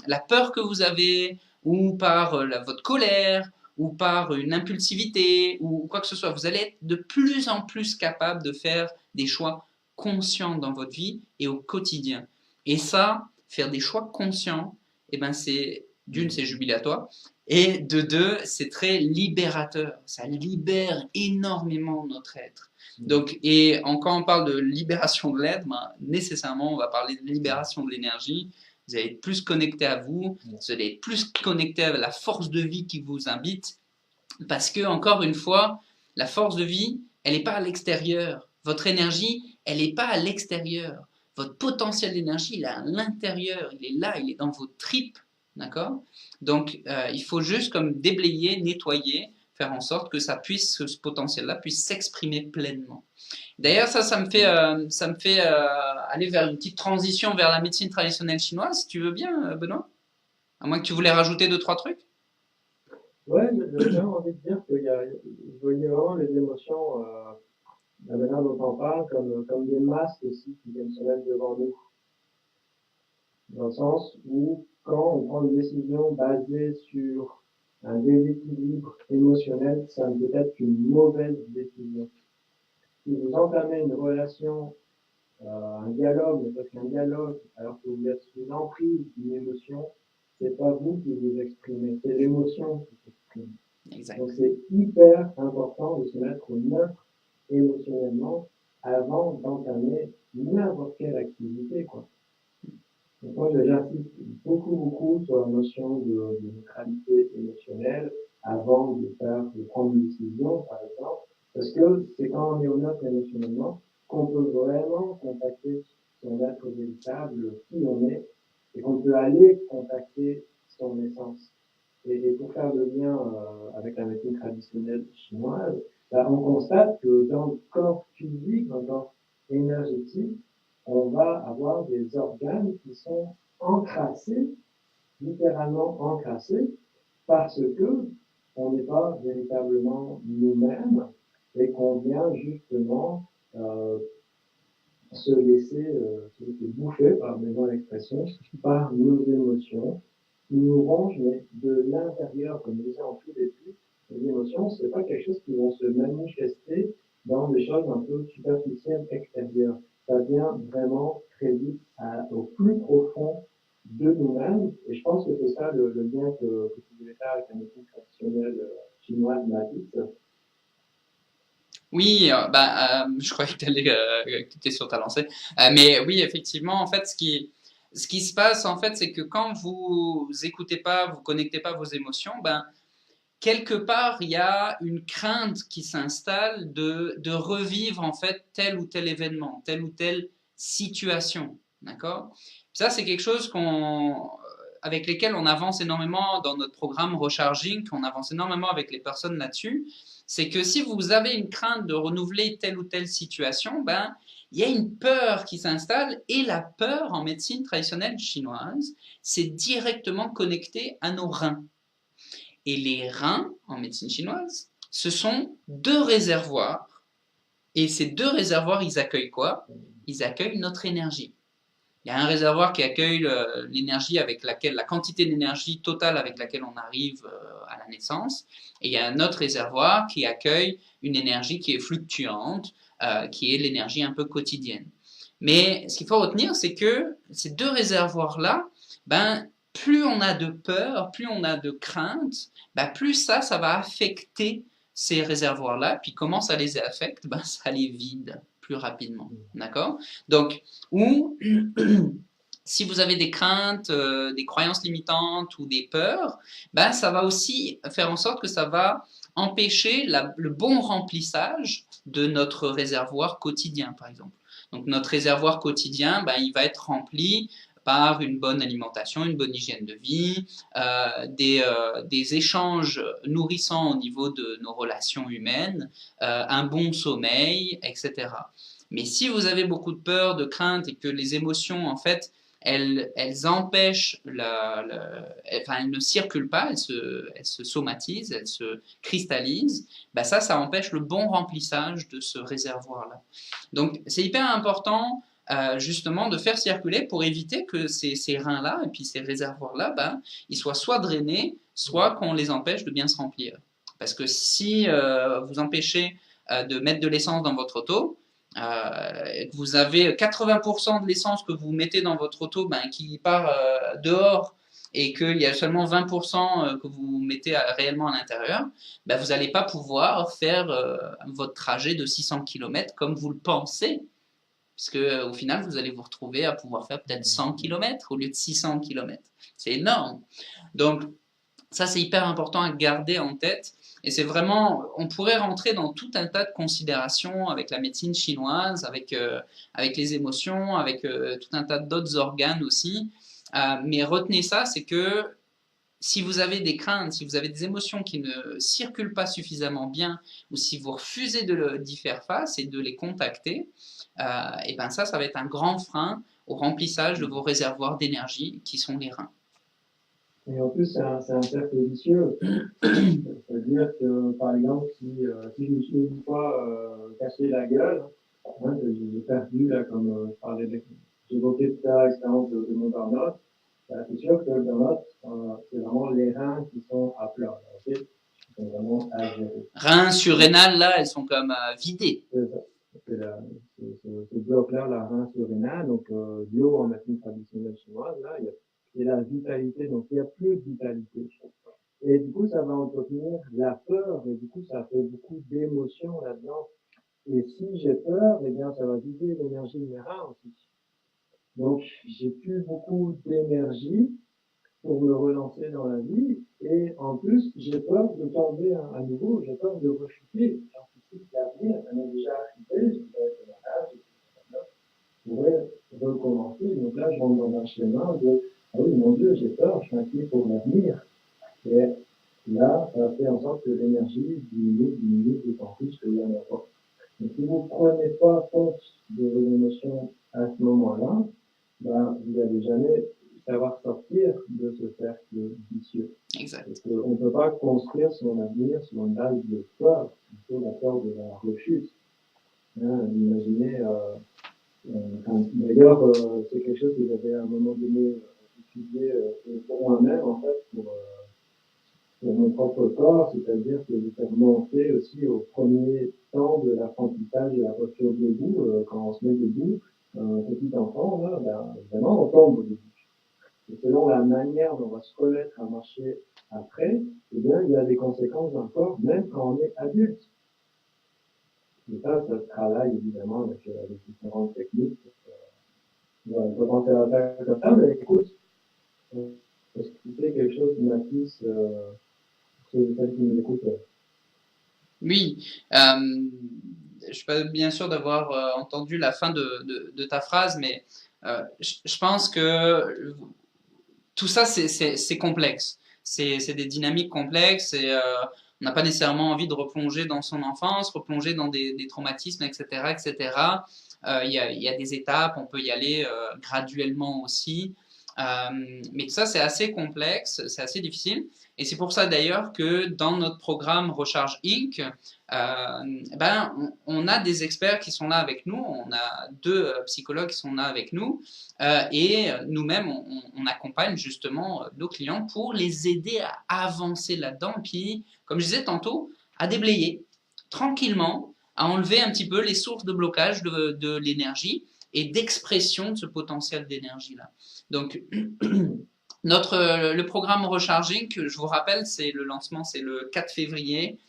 la peur que vous avez, ou par votre colère, ou par une impulsivité, ou quoi que ce soit. Vous allez être de plus en plus capable de faire des choix conscients dans votre vie et au quotidien. Et ça, faire des choix conscients, eh ben c'est jubilatoire, et de deux, c'est très libérateur. Ça libère énormément notre être. Donc, et quand on parle de libération de l'être, ben, nécessairement, on va parler de libération de l'énergie. Vous allez être plus connecté à vous, vous allez être plus connecté à la force de vie qui vous habite. Parce que, encore une fois, la force de vie, elle n'est pas à l'extérieur. Votre énergie, elle n'est pas à l'extérieur. Votre potentiel d'énergie, il est à l'intérieur. Il est là, il est dans vos tripes. D'accord? Donc, il faut juste comme déblayer, nettoyer, faire en sorte que ce potentiel-là puisse s'exprimer pleinement. D'ailleurs, ça me fait aller vers une petite transition vers la médecine traditionnelle chinoise, si tu veux bien, Benoît. À moins que tu voulais rajouter deux, trois trucs. Ouais, j'ai bien envie de dire je voyais vraiment les émotions, la manière dont on parle, comme des masques aussi qui viennent se mettre devant nous. Dans le sens où, quand on prend une décision basée sur un déséquilibre émotionnel, ça peut être une mauvaise décision. Si vous entamez une relation, un dialogue, ne serait-ce qu'un dialogue, alors que vous êtes sous l'emprise d'une émotion, c'est pas vous qui vous exprimez, c'est l'émotion qui s'exprime. Exact. Donc c'est hyper important de se mettre au neutre émotionnellement avant d'entamer n'importe quelle activité, quoi. Donc moi, j'insiste beaucoup sur la notion de neutralité émotionnelle avant de prendre une décision, par exemple, parce que c'est quand on est au neutre émotionnellement qu'on peut vraiment contacter son être véritable, qui on est, et qu'on peut aller contacter son essence. Et pour faire le lien avec la médecine traditionnelle chinoise, là, on constate que dans le corps physique, dans le corps énergétique, on va avoir des organes qui sont encrassés, littéralement encrassés, parce que on n'est pas véritablement nous-mêmes et qu'on vient justement se laisser bouffer, pardonnez-moi l'expression, par nos émotions qui nous rongent, mais de l'intérieur, comme je disais en tout début. Les émotions, c'est pas quelque chose qui vont se manifester dans des choses un peu superficielles extérieures. Ça vient vraiment très vite au plus profond de nous-mêmes. Et je pense que c'est ça le lien que tu voulais faire avec la médecine traditionnelle chinoise mahdiste. Oui, je croyais que tu étais sur ta lancée. Mais oui, effectivement, en fait, ce qui se passe, en fait, c'est que quand vous écoutez pas, vous connectez pas vos émotions, ben, quelque part, il y a une crainte qui s'installe de revivre, en fait, tel ou tel événement, telle ou telle situation. D'accord? Ça, c'est quelque chose avec lesquels on avance énormément dans notre programme Recharging, qu'on avance énormément avec les personnes là-dessus. C'est que si vous avez une crainte de renouveler telle ou telle situation, ben, il y a une peur qui s'installe, et la peur en médecine traditionnelle chinoise, c'est directement connecté à nos reins. Et les reins, en médecine chinoise, ce sont deux réservoirs. Et ces deux réservoirs, ils accueillent quoi? Ils accueillent notre énergie. Il y a un réservoir qui accueille l'énergie avec laquelle, la quantité d'énergie totale avec laquelle on arrive à la naissance. Et il y a un autre réservoir qui accueille une énergie qui est fluctuante, qui est l'énergie un peu quotidienne. Mais ce qu'il faut retenir, c'est que ces deux réservoirs-là, ben, plus on a de peur, plus on a de crainte, ben, plus ça va affecter ces réservoirs-là. Puis comment ça les affecte? Ben, ça les vide plus rapidement. D'accord? Donc, ou si vous avez des craintes, des croyances limitantes ou des peurs, ben, ça va aussi faire en sorte que ça va empêcher le bon remplissage de notre réservoir quotidien, par exemple. Donc notre réservoir quotidien, ben, il va être rempli par une bonne alimentation, une bonne hygiène de vie, des échanges nourrissants au niveau de nos relations humaines, un bon sommeil, etc. Mais si vous avez beaucoup de peur, de crainte et que les émotions, en fait, elles empêchent, enfin, elles ne circulent pas, elles se somatisent, elles se cristallisent, bah ça empêche le bon remplissage de ce réservoir-là. Donc c'est hyper important justement de faire circuler pour éviter que ces reins-là et puis ces réservoirs-là, ben, ils soient soit drainés, soit qu'on les empêche de bien se remplir. Parce que si vous empêchez de mettre de l'essence dans votre auto, vous avez 80% de l'essence que vous mettez dans votre auto ben, qui part dehors et qu'il y a seulement 20% que vous mettez réellement à l'intérieur, ben, vous n'allez pas pouvoir faire votre trajet de 600 km comme vous le pensez. Puisque au final, vous allez vous retrouver à pouvoir faire peut-être 100 km au lieu de 600 km. C'est énorme. Donc, ça, c'est hyper important à garder en tête. Et c'est vraiment, on pourrait rentrer dans tout un tas de considérations avec la médecine chinoise, avec les émotions, avec tout un tas d'autres organes aussi. Mais retenez ça, c'est que si vous avez des craintes, si vous avez des émotions qui ne circulent pas suffisamment bien, ou si vous refusez d'y faire face et de les contacter, et ben ça va être un grand frein au remplissage de vos réservoirs d'énergie qui sont les reins. Et en plus, c'est un cercle vicieux. C'est-à-dire que, par exemple, si je me suis une fois cassé la gueule, hein, j'ai perdu, là, comme je parlais, j'évoquais tout à l'heure l'expérience de mon burn-out, c'est sûr que le burn-out, c'est vraiment les reins qui sont à plat. Okay, qui sont vraiment à gérer. Reins surrénales, là, elles sont comme vidées. C'est ça. Ce bloc-là, la rein surrénale, donc bio en médecine traditionnelle chinoise, là, il y a la vitalité, donc il n'y a plus de vitalité. Et du coup, ça va entretenir la peur, et du coup, ça fait beaucoup d'émotions là-dedans. Et si j'ai peur, eh bien, ça va vider l'énergie de mes reins aussi. Donc, j'ai plus beaucoup d'énergie pour me relancer dans la vie, et en plus, j'ai peur de tomber à nouveau, j'ai peur de rechuter. J'anticipe l'avenir, ça m'est déjà arrivé, je pourrais être malade, je pourrais recommencer. Donc là, je rentre dans un schéma de ah oui, mon Dieu, j'ai peur, je suis inquiet pour l'avenir. Et là, ça fait en sorte que l'énergie diminue d'autant plus qu'il y en a pas. Donc, si vous ne prenez pas compte de vos émotions à ce moment-là, ben, vous n'allez jamais savoir sortir de ce cercle vicieux. Exact. On ne peut pas construire son avenir sur une base de peur, plutôt la peur de la rechute. Hein, imaginez, d'ailleurs, c'est quelque chose que j'avais à un moment donné étudié pour moi-même, en fait, pour mon propre corps, c'est-à-dire que je fais remonter aussi au premier temps de l'apprentissage de la posture debout, quand on se met debout, un petit enfant, là, ben, vraiment, on tombe au début. Et selon la manière dont on va se remettre à marcher après, eh bien, il y a des conséquences dans le corps, même quand on est adulte. Et ça se travaille évidemment avec différentes techniques. On peut penser à la faire comme ça, mais écoute, est-ce que tu fais quelque chose qui m'attise celle qui nous écoute? Oui, je suis pas bien sûr d'avoir entendu la fin de ta phrase, mais je pense que tout ça, c'est complexe. C'est des dynamiques complexes et on n'a pas nécessairement envie de replonger dans son enfance, replonger dans des traumatismes, etc., etc. Il y a des étapes, on peut y aller graduellement aussi. Mais tout ça, c'est assez complexe, c'est assez difficile. Et c'est pour ça d'ailleurs que dans notre programme Recharge Inc., on a des experts qui sont là avec nous, on a deux psychologues qui sont là avec nous, et nous-mêmes, on accompagne justement nos clients pour les aider à avancer là-dedans, puis, comme je disais tantôt, à déblayer tranquillement, à enlever un petit peu les sources de blocage de l'énergie et d'expression de ce potentiel d'énergie-là. Donc, le programme Recharging, que je vous rappelle, c'est le lancement, c'est le 4 février.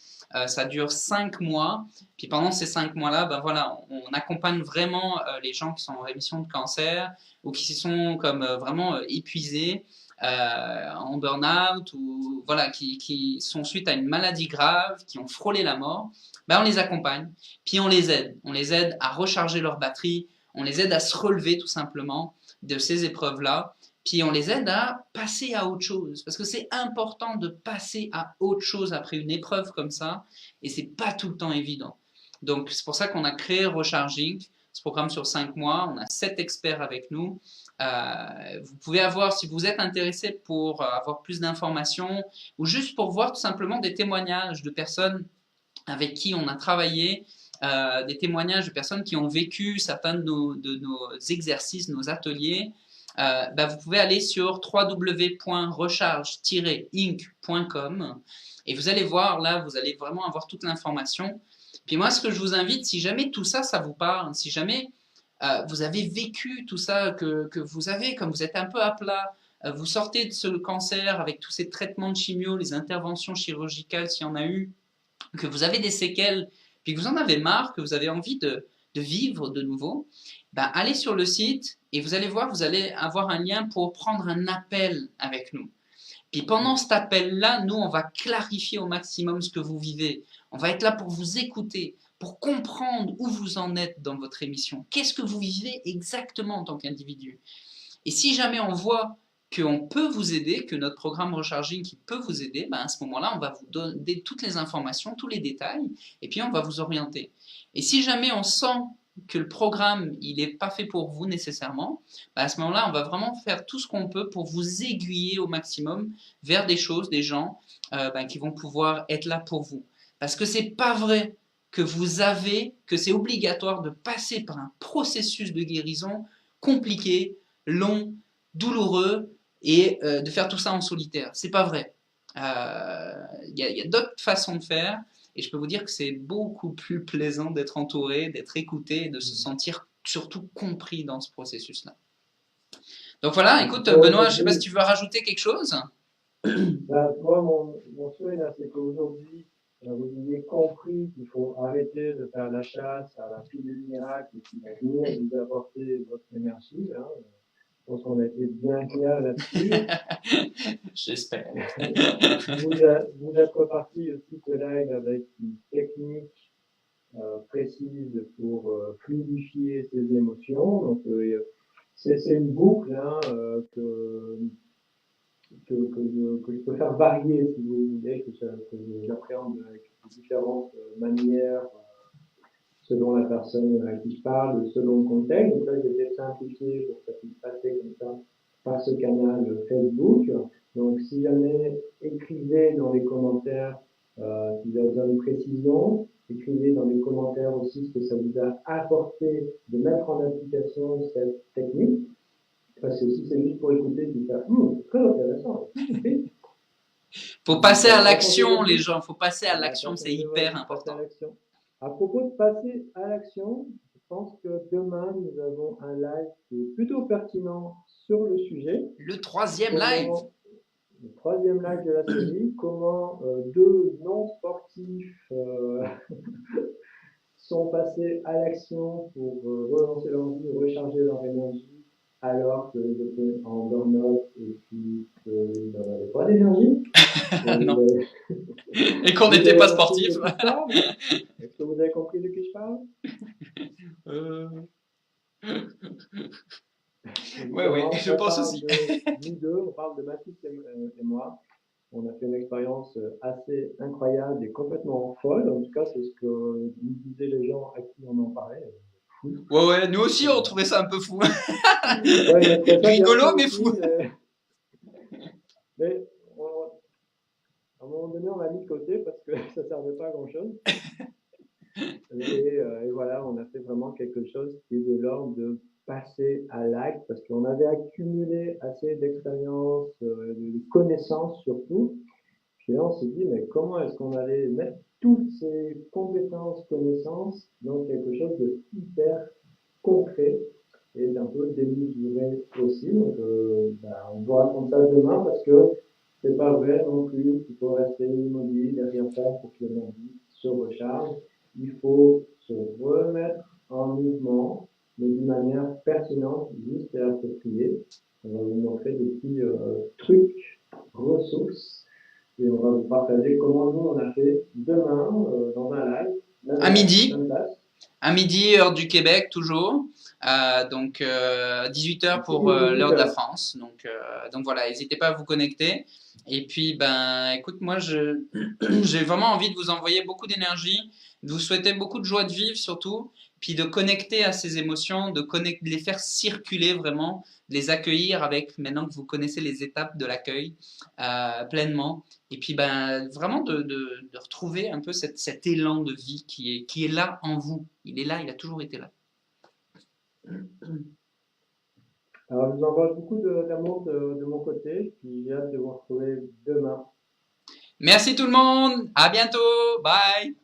Ça dure 5 mois. Puis pendant ces 5 mois-là, ben voilà, on accompagne vraiment les gens qui sont en rémission de cancer ou qui sont comme vraiment épuisés, en burn-out ou voilà, qui sont suite à une maladie grave, qui ont frôlé la mort. Ben on les accompagne, puis on les aide. On les aide à recharger leur batterie. On les aide à se relever tout simplement de ces épreuves-là. Puis on les aide à passer à autre chose. Parce que c'est important de passer à autre chose après une épreuve comme ça. Et c'est pas tout le temps évident. Donc c'est pour ça qu'on a créé Recharging, ce programme sur 5 mois. On a 7 experts avec nous. Vous pouvez avoir, si vous êtes intéressé pour avoir plus d'informations ou juste pour voir tout simplement des témoignages de personnes avec qui on a travaillé, des témoignages de personnes qui ont vécu certains de nos exercices, nos ateliers, vous pouvez aller sur www.recharge-inc.com et vous allez voir là, vous allez vraiment avoir toute l'information. Puis moi, ce que je vous invite, si jamais tout ça, ça vous parle, si jamais vous avez vécu tout ça que vous avez, comme vous êtes un peu à plat, vous sortez de ce cancer avec tous ces traitements de chimio, les interventions chirurgicales s'il y en a eu, que vous avez des séquelles, puis que vous en avez marre, que vous avez envie de vivre de nouveau, allez sur le site et vous allez voir, vous allez avoir un lien pour prendre un appel avec nous. Puis pendant cet appel-là, nous, on va clarifier au maximum ce que vous vivez. On va être là pour vous écouter, pour comprendre où vous en êtes dans votre émission. Qu'est-ce que vous vivez exactement en tant qu'individu? Et si jamais on voit qu'on peut vous aider, que notre programme Recharging qui peut vous aider, à ce moment-là, on va vous donner toutes les informations, tous les détails, et puis on va vous orienter. Et si jamais on sent que le programme, il n'est pas fait pour vous nécessairement, à ce moment-là, on va vraiment faire tout ce qu'on peut pour vous aiguiller au maximum vers des choses, des gens qui vont pouvoir être là pour vous. Parce que c'est pas vrai que c'est obligatoire de passer par un processus de guérison compliqué, long, douloureux, et de faire tout ça en solitaire. C'est pas vrai. Y a d'autres façons de faire, et je peux vous dire que c'est beaucoup plus plaisant d'être entouré, d'être écouté, et de se sentir surtout compris dans ce processus-là. Donc voilà, écoute Benoît, je ne sais pas si tu veux rajouter quelque chose. Moi, mon souhait, là, c'est qu'aujourd'hui, vous ayez compris qu'il faut arrêter de faire la chasse à la pilule miracle qui va venir vous apporter votre énergie. Hein. Je pense qu'on a été bien clair là-dessus. J'espère. Vous êtes reparti aussi ce live avec une technique précise pour fluidifier ses émotions. Donc, c'est une boucle hein, que je peux faire varier, si vous voulez, que j'appréhende avec différentes manières selon la personne à qui je parle, selon le contexte. Donc là, j'ai été simplifié pour que ça puisse passer comme ça par ce canal Facebook. Donc, si jamais écrivez dans les commentaires si vous avez besoin de précision, écrivez dans les commentaires aussi ce que ça vous a apporté de mettre en application cette technique. Parce que si c'est juste pour écouter, puis faire c'est très intéressant. Faut passer à l'action, les gens. Faut passer à l'action, c'est hyper important. À propos de passer à l'action, je pense que demain, nous avons un live qui est plutôt pertinent sur le sujet. Le 3e live. Le 3e live de la série. Comment 2 non-sportifs sont passés à l'action pour relancer leur vie, recharger leur énergie, alors qu'ils étaient en burn-out et puis qu'ils n'avaient pas d'énergie. Non. Et qu'on n'était pas sportif. Est-ce que vous avez compris de qui je parle? Oui, je pense aussi. Nous deux, on parle de Mathis et moi. On a fait une expérience assez incroyable et complètement folle. En tout cas, c'est ce que nous disaient les gens à qui on en parlait. Ouais, nous aussi on trouvait ça un peu fou. Rigolo mais fou. Mais à un moment donné, on l'a mis de côté parce que ça ne servait pas à grand chose. Et voilà, on a fait vraiment quelque chose qui est de l'ordre de passer à l'acte parce qu'on avait accumulé assez d'expérience, de connaissances surtout. Puis là, on s'est dit, mais comment est-ce qu'on allait mettre toutes ces compétences, connaissances dans quelque chose de hyper concret et d'un peu démesuré aussi. Donc, on vous raconte ça demain parce que c'est pas vrai non plus qu'il faut rester immobile et rien faire pour que l'énergie se recharge. Il faut se remettre en mouvement, mais d'une manière pertinente, juste et appropriée. On va vous montrer des petits trucs, ressources, et on va vous partager comment nous on a fait demain dans un live. À midi, heure du Québec toujours. Donc 18h pour 18 l'heure de la heures. France. Donc voilà, n'hésitez pas à vous connecter. Et puis ben écoute, moi j'ai vraiment envie de vous envoyer beaucoup d'énergie, de vous souhaiter beaucoup de joie de vivre surtout, puis de connecter à ces émotions, de les faire circuler vraiment, de les accueillir avec, maintenant que vous connaissez les étapes de l'accueil pleinement. Et puis ben vraiment de retrouver un peu cet élan de vie qui est là en vous. Il est là, il a toujours été là. Alors, je vous envoie beaucoup d'amour de mon côté, puis j'ai hâte de vous retrouver demain. Merci tout le monde, à bientôt, bye.